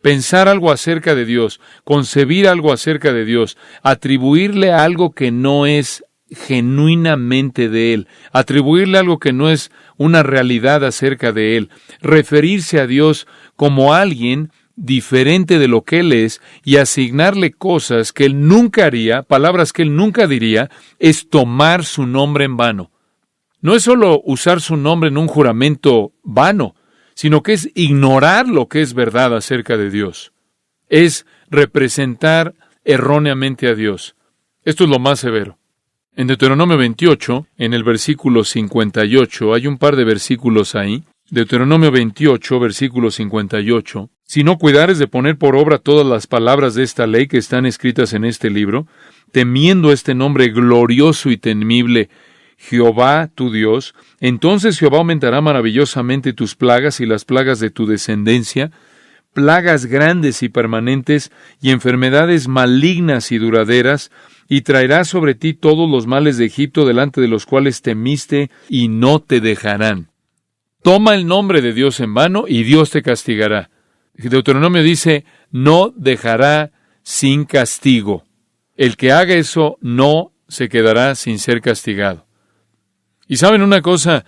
Pensar algo acerca de Dios, concebir algo acerca de Dios, atribuirle algo que no es genuinamente de Él, atribuirle algo que no es una realidad acerca de Él, referirse a Dios como alguien diferente de lo que Él es y asignarle cosas que Él nunca haría, palabras que Él nunca diría, es tomar su nombre en vano. No es solo usar su nombre en un juramento vano, sino que es ignorar lo que es verdad acerca de Dios. Es representar erróneamente a Dios. Esto es lo más severo. En Deuteronomio 28, en el versículo 58, hay un par de versículos ahí. Deuteronomio 28, versículo 58. Si no cuidares de poner por obra todas las palabras de esta ley que están escritas en este libro, temiendo este nombre glorioso y temible, Jehová tu Dios, entonces Jehová aumentará maravillosamente tus plagas y las plagas de tu descendencia, plagas grandes y permanentes, y enfermedades malignas y duraderas, y traerá sobre ti todos los males de Egipto delante de los cuales temiste, y no te dejarán. Toma el nombre de Dios en vano, y Dios te castigará. Deuteronomio dice, no dejará sin castigo. El que haga eso no se quedará sin ser castigado. Y saben una cosa,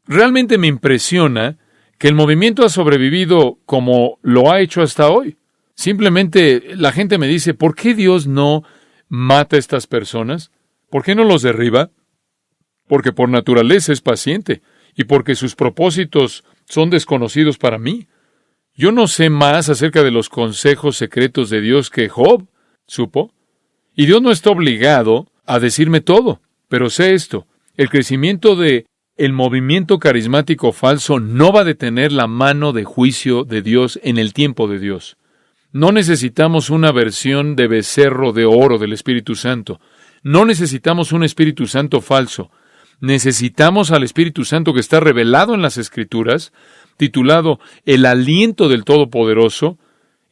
realmente me impresiona que el movimiento ha sobrevivido como lo ha hecho hasta hoy. Simplemente la gente me dice, ¿por qué Dios no mata a estas personas? ¿Por qué no los derriba? Porque por naturaleza es paciente y porque sus propósitos son desconocidos para mí. Yo no sé más acerca de los consejos secretos de Dios que Job supo. Y Dios no está obligado a decirme todo, pero sé esto. El crecimiento de El movimiento carismático falso no va a detener la mano de juicio de Dios en el tiempo de Dios. No necesitamos una versión de becerro de oro del Espíritu Santo. No necesitamos un Espíritu Santo falso. Necesitamos al Espíritu Santo que está revelado en las Escrituras, titulado El aliento del Todopoderoso,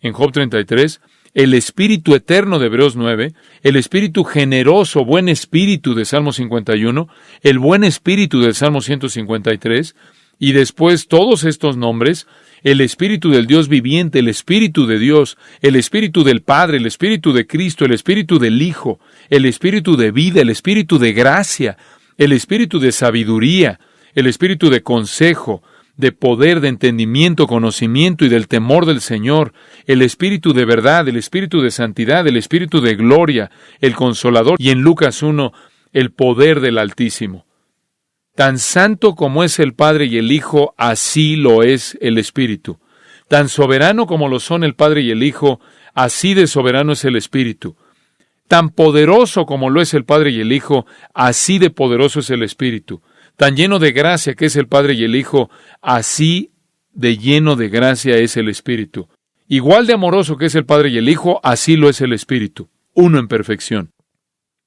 en Job 33, el Espíritu eterno de Hebreos 9, el Espíritu generoso, buen Espíritu de Salmo 51, el buen Espíritu del Salmo 153, y después todos estos nombres, el Espíritu del Dios viviente, el Espíritu de Dios, el Espíritu del Padre, el Espíritu de Cristo, el Espíritu del Hijo, el Espíritu de vida, el Espíritu de gracia, el Espíritu de sabiduría, el Espíritu de consejo, de poder, de entendimiento, conocimiento y del temor del Señor, el Espíritu de verdad, el Espíritu de santidad, el Espíritu de gloria, el Consolador, y en Lucas 1, el poder del Altísimo. Tan santo como es el Padre y el Hijo, así lo es el Espíritu. Tan soberano como lo son el Padre y el Hijo, así de soberano es el Espíritu. Tan poderoso como lo es el Padre y el Hijo, así de poderoso es el Espíritu. Tan lleno de gracia que es el Padre y el Hijo, así de lleno de gracia es el Espíritu. Igual de amoroso que es el Padre y el Hijo, así lo es el Espíritu, uno en perfección.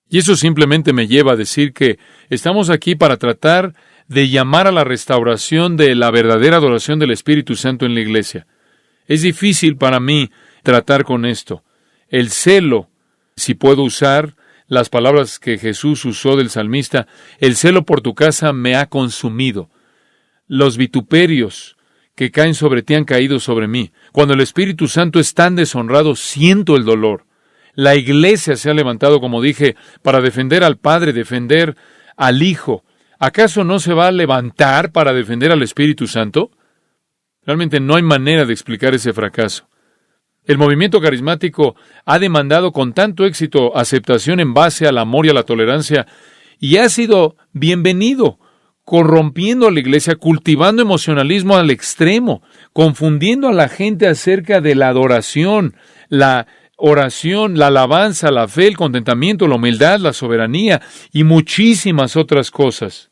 Y eso simplemente me lleva a decir que estamos aquí para tratar de llamar a la restauración de la verdadera adoración del Espíritu Santo en la iglesia. Es difícil para mí tratar con esto. El celo, si puedo usar las palabras que Jesús usó del salmista, el celo por tu casa me ha consumido. Los vituperios que caen sobre ti han caído sobre mí. Cuando el Espíritu Santo es tan deshonrado, siento el dolor. La iglesia se ha levantado, como dije, para defender al Padre, defender al Hijo. ¿Acaso no se va a levantar para defender al Espíritu Santo? Realmente no hay manera de explicar ese fracaso. El movimiento carismático ha demandado con tanto éxito aceptación en base al amor y a la tolerancia, y ha sido bienvenido, corrompiendo a la iglesia, cultivando emocionalismo al extremo, confundiendo a la gente acerca de la adoración, la oración, la alabanza, la fe, el contentamiento, la humildad, la soberanía y muchísimas otras cosas.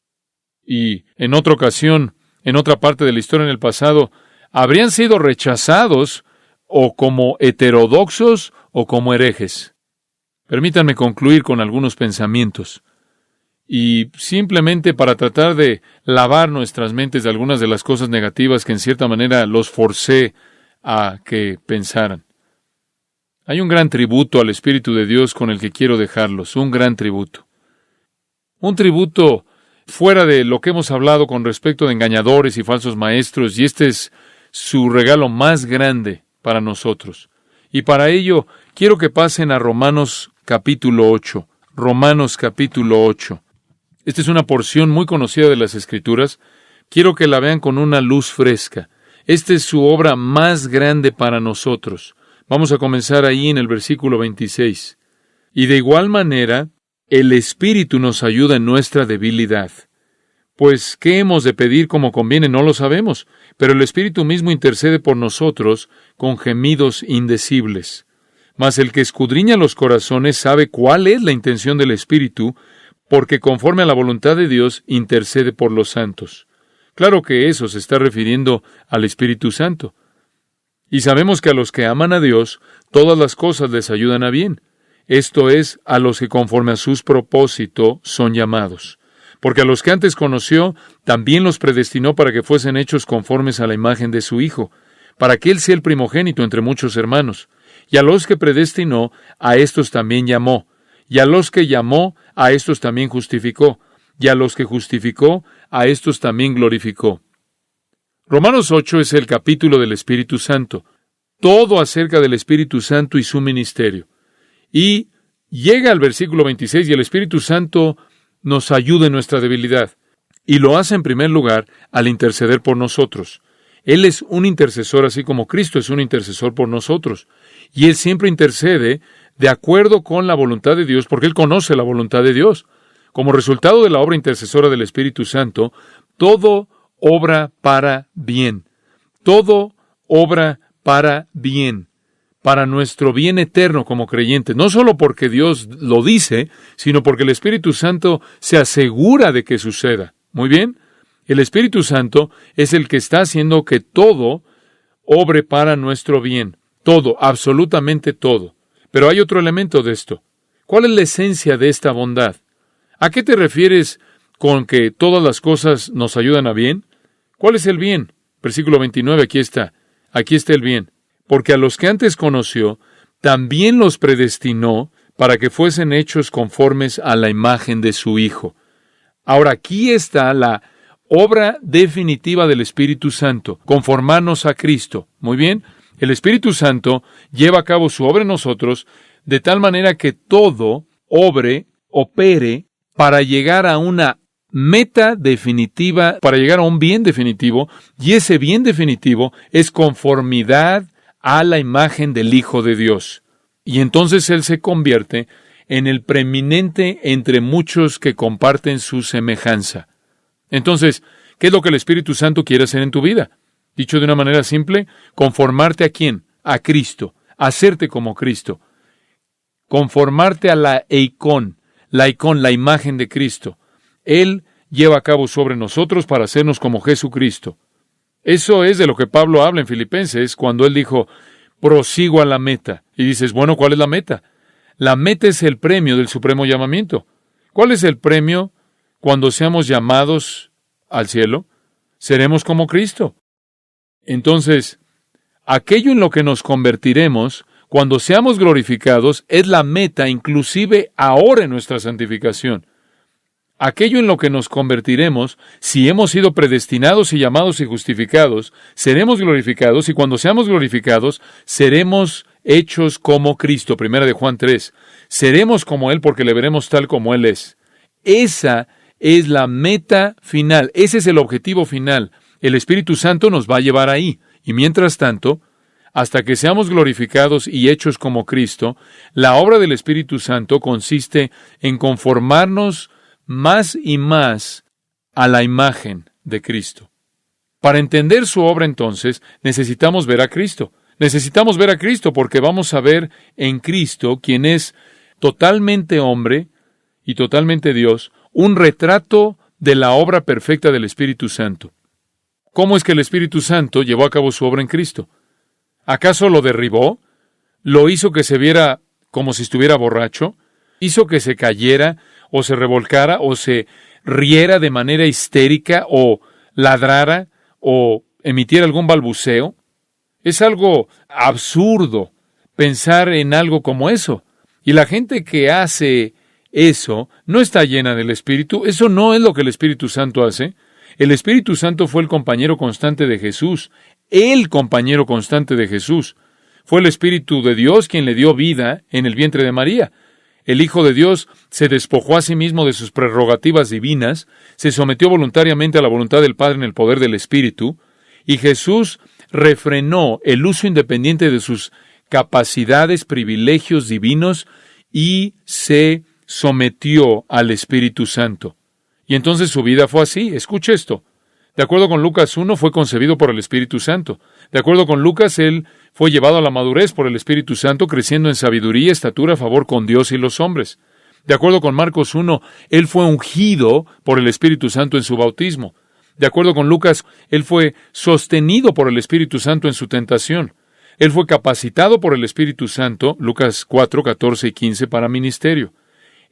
Y en otra ocasión, en otra parte de la historia en el pasado, habrían sido rechazados o como heterodoxos o como herejes. Permítanme concluir con algunos pensamientos. Y simplemente para tratar de lavar nuestras mentes de algunas de las cosas negativas que en cierta manera los forcé a que pensaran. Hay un gran tributo al Espíritu de Dios con el que quiero dejarlos, un gran tributo. Un tributo fuera de lo que hemos hablado con respecto de engañadores y falsos maestros, y este es su regalo más grande para nosotros. Y para ello, quiero que pasen a Romanos capítulo 8. Romanos capítulo 8. Esta es una porción muy conocida de las Escrituras. Quiero que la vean con una luz fresca. Esta es su obra más grande para nosotros. Vamos a comenzar ahí en el versículo 26. Y de igual manera, el Espíritu nos ayuda en nuestra debilidad. Pues, ¿qué hemos de pedir como conviene? No lo sabemos, pero el Espíritu mismo intercede por nosotros con gemidos indecibles. Mas el que escudriña los corazones sabe cuál es la intención del Espíritu, porque conforme a la voluntad de Dios intercede por los santos. Claro que eso se está refiriendo al Espíritu Santo. Y sabemos que a los que aman a Dios, todas las cosas les ayudan a bien. Esto es, a los que conforme a sus propósitos son llamados. Porque a los que antes conoció, también los predestinó para que fuesen hechos conformes a la imagen de su Hijo, para que Él sea el primogénito entre muchos hermanos. Y a los que predestinó, a estos también llamó. Y a los que llamó, a estos también justificó. Y a los que justificó, a estos también glorificó. Romanos 8 es el capítulo del Espíritu Santo. Todo acerca del Espíritu Santo y su ministerio. Y llega al versículo 26 y el Espíritu Santo nos ayuda en nuestra debilidad. Y lo hace en primer lugar al interceder por nosotros. Él es un intercesor así como Cristo es un intercesor por nosotros. Y Él siempre intercede de acuerdo con la voluntad de Dios porque Él conoce la voluntad de Dios. Como resultado de la obra intercesora del Espíritu Santo, todo obra para bien. Todo obra para bien. Para nuestro bien eterno como creyentes. No solo porque Dios lo dice, sino porque el Espíritu Santo se asegura de que suceda. Muy bien. El Espíritu Santo es el que está haciendo que todo obre para nuestro bien. Todo, absolutamente todo. Pero hay otro elemento de esto. ¿Cuál es la esencia de esta bondad? ¿A qué te refieres con que todas las cosas nos ayudan a bien? ¿Cuál es el bien? Versículo 29, aquí está. Aquí está el bien. Porque a los que antes conoció, también los predestinó para que fuesen hechos conformes a la imagen de su Hijo. Ahora, aquí está la obra definitiva del Espíritu Santo, conformarnos a Cristo. Muy bien, el Espíritu Santo lleva a cabo su obra en nosotros de tal manera que todo opere para llegar a una meta definitiva, para llegar a un bien definitivo, y ese bien definitivo es conformidad a la imagen del Hijo de Dios. Y entonces Él se convierte en el preeminente entre muchos que comparten su semejanza. Entonces, ¿qué es lo que el Espíritu Santo quiere hacer en tu vida? Dicho de una manera simple, conformarte ¿a quién? A Cristo, hacerte como Cristo. Conformarte a la eikón, la imagen de Cristo. Él lleva a cabo sobre nosotros para hacernos como Jesucristo. Eso es de lo que Pablo habla en Filipenses cuando él dijo, prosigo a la meta. Y dices, bueno, ¿cuál es la meta? La meta es el premio del supremo llamamiento. ¿Cuál es el premio cuando seamos llamados al cielo? Seremos como Cristo. Entonces, aquello en lo que nos convertiremos, cuando seamos glorificados, es la meta, inclusive ahora en nuestra santificación. Aquello en lo que nos convertiremos, si hemos sido predestinados y llamados y justificados, seremos glorificados, y cuando seamos glorificados, seremos hechos como Cristo. 1 de Juan 3. Seremos como Él porque le veremos tal como Él es. Esa es la meta final, ese es el objetivo final. El Espíritu Santo nos va a llevar ahí. Y mientras tanto, hasta que seamos glorificados y hechos como Cristo, la obra del Espíritu Santo consiste en conformarnos más y más a la imagen de Cristo. Para entender su obra, entonces, necesitamos ver a Cristo. Necesitamos ver a Cristo porque vamos a ver en Cristo, quien es totalmente hombre y totalmente Dios, un retrato de la obra perfecta del Espíritu Santo. ¿Cómo es que el Espíritu Santo llevó a cabo su obra en Cristo? ¿Acaso lo derribó? ¿Lo hizo que se viera como si estuviera borracho? ¿Hizo que se cayera o se revolcara o se riera de manera histérica o ladrara o emitiera algún balbuceo? Es algo absurdo pensar en algo como eso. Y la gente que hace eso no está llena del Espíritu. Eso no es lo que el Espíritu Santo hace. El Espíritu Santo fue el compañero constante de Jesús. El compañero constante de Jesús. Fue el Espíritu de Dios quien le dio vida en el vientre de María. El Hijo de Dios se despojó a sí mismo de sus prerrogativas divinas, se sometió voluntariamente a la voluntad del Padre en el poder del Espíritu, y Jesús refrenó el uso independiente de sus capacidades, privilegios divinos, y se sometió al Espíritu Santo. Y entonces su vida fue así. Escuche esto. De acuerdo con Lucas 1, fue concebido por el Espíritu Santo. De acuerdo con Lucas, él fue llevado a la madurez por el Espíritu Santo, creciendo en sabiduría, estatura, favor con Dios y los hombres. De acuerdo con Marcos 1, él fue ungido por el Espíritu Santo en su bautismo. De acuerdo con Lucas, él fue sostenido por el Espíritu Santo en su tentación. Él fue capacitado por el Espíritu Santo, Lucas 4, 14 y 15, para ministerio.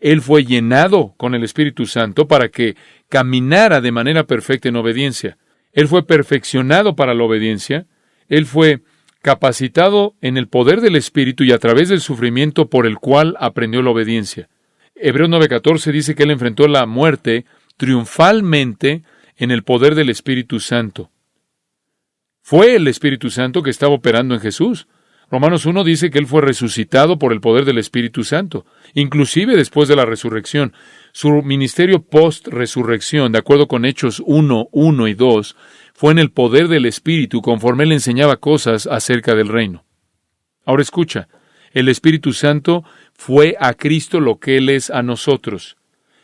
Él fue llenado con el Espíritu Santo para que caminara de manera perfecta en obediencia. Él fue perfeccionado para la obediencia. Él fue capacitado en el poder del Espíritu y a través del sufrimiento por el cual aprendió la obediencia. Hebreos 9:14 dice que él enfrentó la muerte triunfalmente en el poder del Espíritu Santo. Fue el Espíritu Santo que estaba operando en Jesús. Romanos 1 dice que él fue resucitado por el poder del Espíritu Santo, inclusive después de la resurrección. Su ministerio post-resurrección, de acuerdo con Hechos 1, 1 y 2, fue en el poder del Espíritu conforme él enseñaba cosas acerca del reino. Ahora escucha, el Espíritu Santo fue a Cristo lo que Él es a nosotros.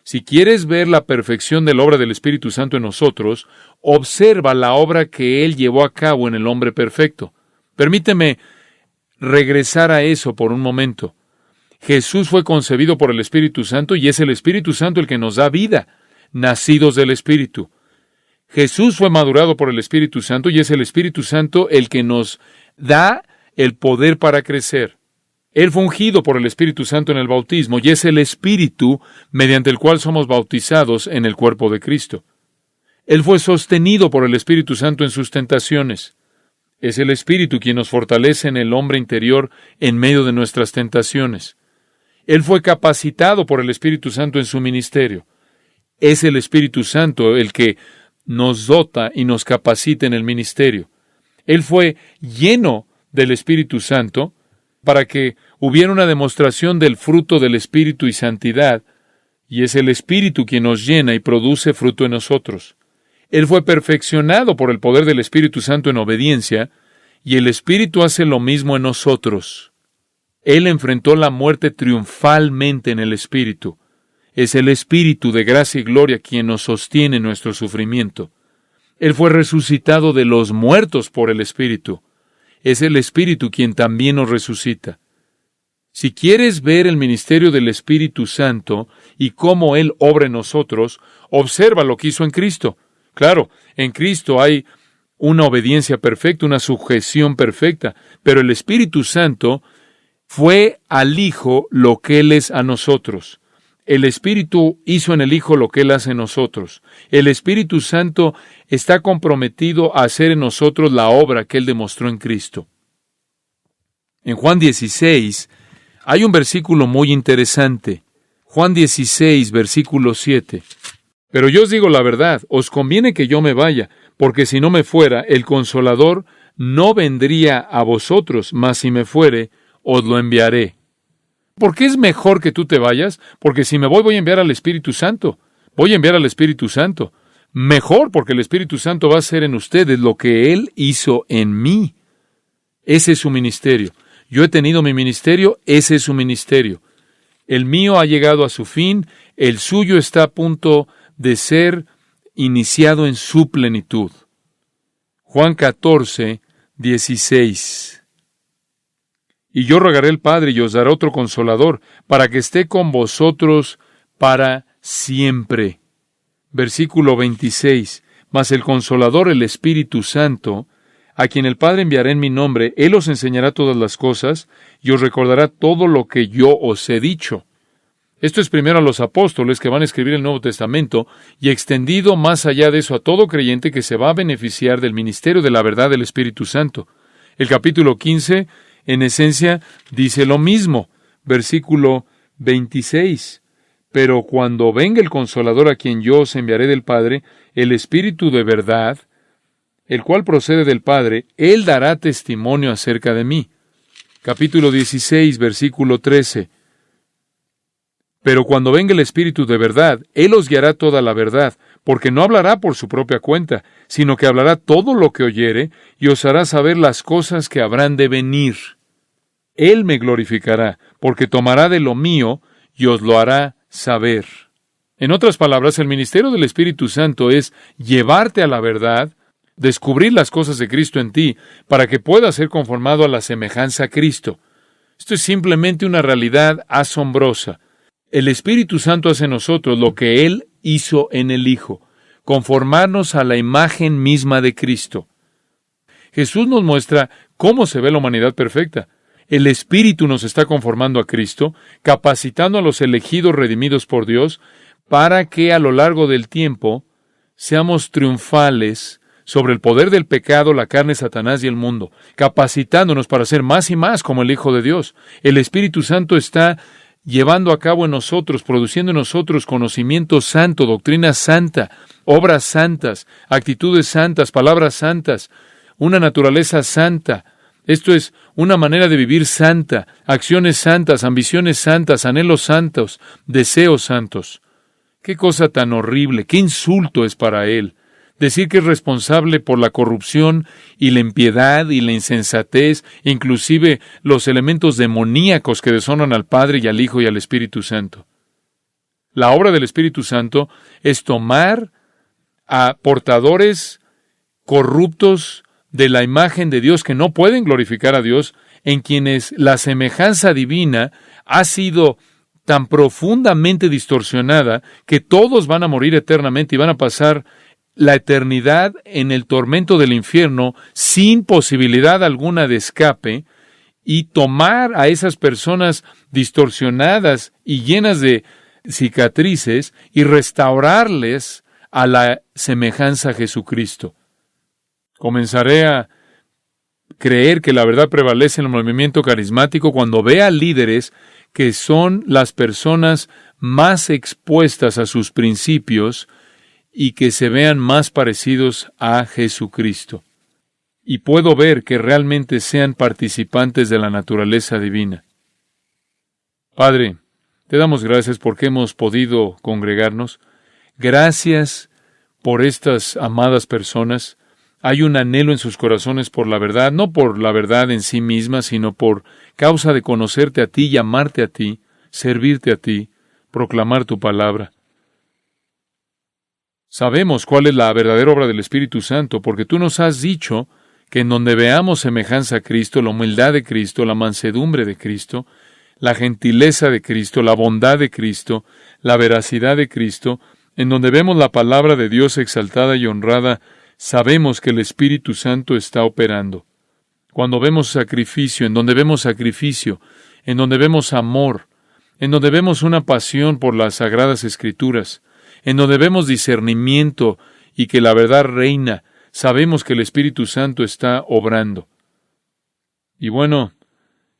Si quieres ver la perfección de la obra del Espíritu Santo en nosotros, observa la obra que Él llevó a cabo en el hombre perfecto. Permíteme regresar a eso por un momento. Jesús fue concebido por el Espíritu Santo y es el Espíritu Santo el que nos da vida, nacidos del Espíritu. Jesús fue madurado por el Espíritu Santo y es el Espíritu Santo el que nos da el poder para crecer. Él fue ungido por el Espíritu Santo en el bautismo y es el Espíritu mediante el cual somos bautizados en el cuerpo de Cristo. Él fue sostenido por el Espíritu Santo en sus tentaciones. Es el Espíritu quien nos fortalece en el hombre interior en medio de nuestras tentaciones. Él fue capacitado por el Espíritu Santo en su ministerio. Es el Espíritu Santo el que nos dota y nos capacita en el ministerio. Él fue lleno del Espíritu Santo para que hubiera una demostración del fruto del Espíritu y santidad, y es el Espíritu quien nos llena y produce fruto en nosotros. Él fue perfeccionado por el poder del Espíritu Santo en obediencia, y el Espíritu hace lo mismo en nosotros. Él enfrentó la muerte triunfalmente en el Espíritu. Es el Espíritu de gracia y gloria quien nos sostiene en nuestro sufrimiento. Él fue resucitado de los muertos por el Espíritu. Es el Espíritu quien también nos resucita. Si quieres ver el ministerio del Espíritu Santo y cómo Él obra en nosotros, observa lo que hizo en Cristo. Claro, en Cristo hay una obediencia perfecta, una sujeción perfecta, pero el Espíritu Santo fue al Hijo lo que Él es a nosotros. El Espíritu hizo en el Hijo lo que Él hace en nosotros. El Espíritu Santo está comprometido a hacer en nosotros la obra que Él demostró en Cristo. En Juan 16 hay un versículo muy interesante. Juan 16, versículo 7. Pero yo os digo la verdad, os conviene que yo me vaya, porque si no me fuera, el Consolador no vendría a vosotros, mas si me fuere, os lo enviaré. ¿Por qué es mejor que tú te vayas? Porque si me voy a enviar al Espíritu Santo. Voy a enviar al Espíritu Santo. Mejor, porque el Espíritu Santo va a hacer en ustedes lo que Él hizo en mí. Ese es su ministerio. Yo he tenido mi ministerio, ese es su ministerio. El mío ha llegado a su fin, el suyo está a punto de ser iniciado en su plenitud. Juan 14, 16. Y yo rogaré al Padre y os dará otro Consolador, para que esté con vosotros para siempre. Versículo 26. Mas el Consolador, el Espíritu Santo, a quien el Padre enviará en mi nombre, Él os enseñará todas las cosas, y os recordará todo lo que yo os he dicho. Esto es primero a los apóstoles que van a escribir el Nuevo Testamento, y extendido más allá de eso a todo creyente que se va a beneficiar del ministerio de la verdad del Espíritu Santo. El capítulo 15, en esencia, dice lo mismo. Versículo 26. Pero cuando venga el Consolador a quien yo os enviaré del Padre, el Espíritu de verdad, el cual procede del Padre, Él dará testimonio acerca de mí. Capítulo 16, versículo 13. Pero cuando venga el Espíritu de verdad, Él os guiará toda la verdad, porque no hablará por su propia cuenta, sino que hablará todo lo que oyere, y os hará saber las cosas que habrán de venir. Él me glorificará, porque tomará de lo mío, y os lo hará saber. En otras palabras, el ministerio del Espíritu Santo es llevarte a la verdad, descubrir las cosas de Cristo en ti, para que puedas ser conformado a la semejanza a Cristo. Esto es simplemente una realidad asombrosa. El Espíritu Santo hace en nosotros lo que Él hizo en el Hijo, conformarnos a la imagen misma de Cristo. Jesús nos muestra cómo se ve la humanidad perfecta. El Espíritu nos está conformando a Cristo, capacitando a los elegidos redimidos por Dios, para que a lo largo del tiempo seamos triunfales sobre el poder del pecado, la carne, Satanás y el mundo, capacitándonos para ser más y más como el Hijo de Dios. El Espíritu Santo está llevando a cabo en nosotros, produciendo en nosotros conocimiento santo, doctrina santa, obras santas, actitudes santas, palabras santas, una naturaleza santa. Esto es una manera de vivir santa, acciones santas, ambiciones santas, anhelos santos, deseos santos. ¡Qué cosa tan horrible! ¡Qué insulto es para Él! Decir que es responsable por la corrupción y la impiedad y la insensatez, inclusive los elementos demoníacos que deshonran al Padre y al Hijo y al Espíritu Santo. La obra del Espíritu Santo es tomar a portadores corruptos de la imagen de Dios que no pueden glorificar a Dios, en quienes la semejanza divina ha sido tan profundamente distorsionada que todos van a morir eternamente y van a pasar la eternidad en el tormento del infierno sin posibilidad alguna de escape, y tomar a esas personas distorsionadas y llenas de cicatrices y restaurarles a la semejanza a Jesucristo. Comenzaré a creer que la verdad prevalece en el movimiento carismático cuando vea líderes que son las personas más expuestas a sus principios y que se vean más parecidos a Jesucristo. Y puedo ver que realmente sean participantes de la naturaleza divina. Padre, te damos gracias porque hemos podido congregarnos. Gracias por estas amadas personas. Hay un anhelo en sus corazones por la verdad, no por la verdad en sí misma, sino por causa de conocerte a ti, llamarte a ti, servirte a ti, proclamar tu palabra. Sabemos cuál es la verdadera obra del Espíritu Santo, porque tú nos has dicho que en donde veamos semejanza a Cristo, la humildad de Cristo, la mansedumbre de Cristo, la gentileza de Cristo, la bondad de Cristo, la veracidad de Cristo, en donde vemos la palabra de Dios exaltada y honrada, sabemos que el Espíritu Santo está operando. Cuando vemos sacrificio, en donde vemos sacrificio, en donde vemos amor, en donde vemos una pasión por las sagradas Escrituras, en donde vemos discernimiento y que la verdad reina, sabemos que el Espíritu Santo está obrando. Y bueno,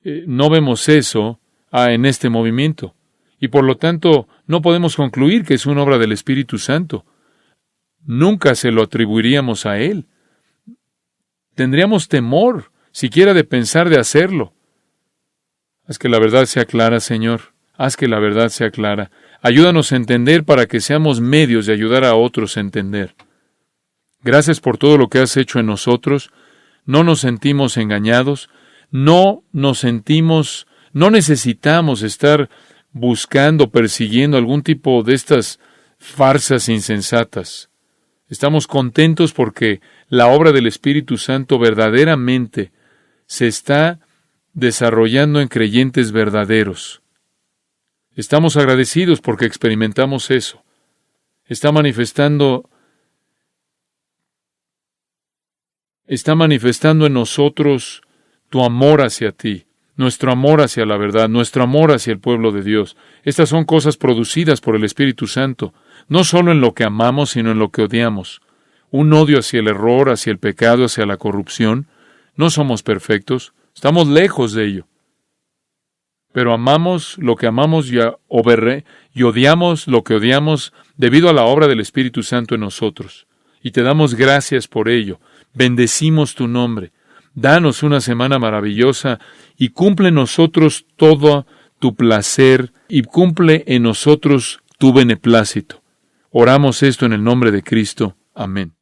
no vemos eso en este movimiento. Y por lo tanto, no podemos concluir que es una obra del Espíritu Santo. Nunca se lo atribuiríamos a Él. Tendríamos temor, siquiera de pensar de hacerlo. Haz que la verdad sea clara, Señor. Haz que la verdad sea clara. Ayúdanos a entender para que seamos medios de ayudar a otros a entender. Gracias por todo lo que has hecho en nosotros. No nos sentimos engañados. No necesitamos estar buscando, persiguiendo algún tipo de estas farsas insensatas. Estamos contentos porque la obra del Espíritu Santo verdaderamente se está desarrollando en creyentes verdaderos. Estamos agradecidos porque experimentamos eso. Está manifestando en nosotros tu amor hacia ti, nuestro amor hacia la verdad, nuestro amor hacia el pueblo de Dios. Estas son cosas producidas por el Espíritu Santo, no solo en lo que amamos, sino en lo que odiamos. Un odio hacia el error, hacia el pecado, hacia la corrupción. No somos perfectos, estamos lejos de ello. Pero amamos lo que amamos y odiamos lo que odiamos debido a la obra del Espíritu Santo en nosotros. Y te damos gracias por ello. Bendecimos tu nombre. Danos una semana maravillosa y cumple en nosotros todo tu placer y cumple en nosotros tu beneplácito. Oramos esto en el nombre de Cristo. Amén.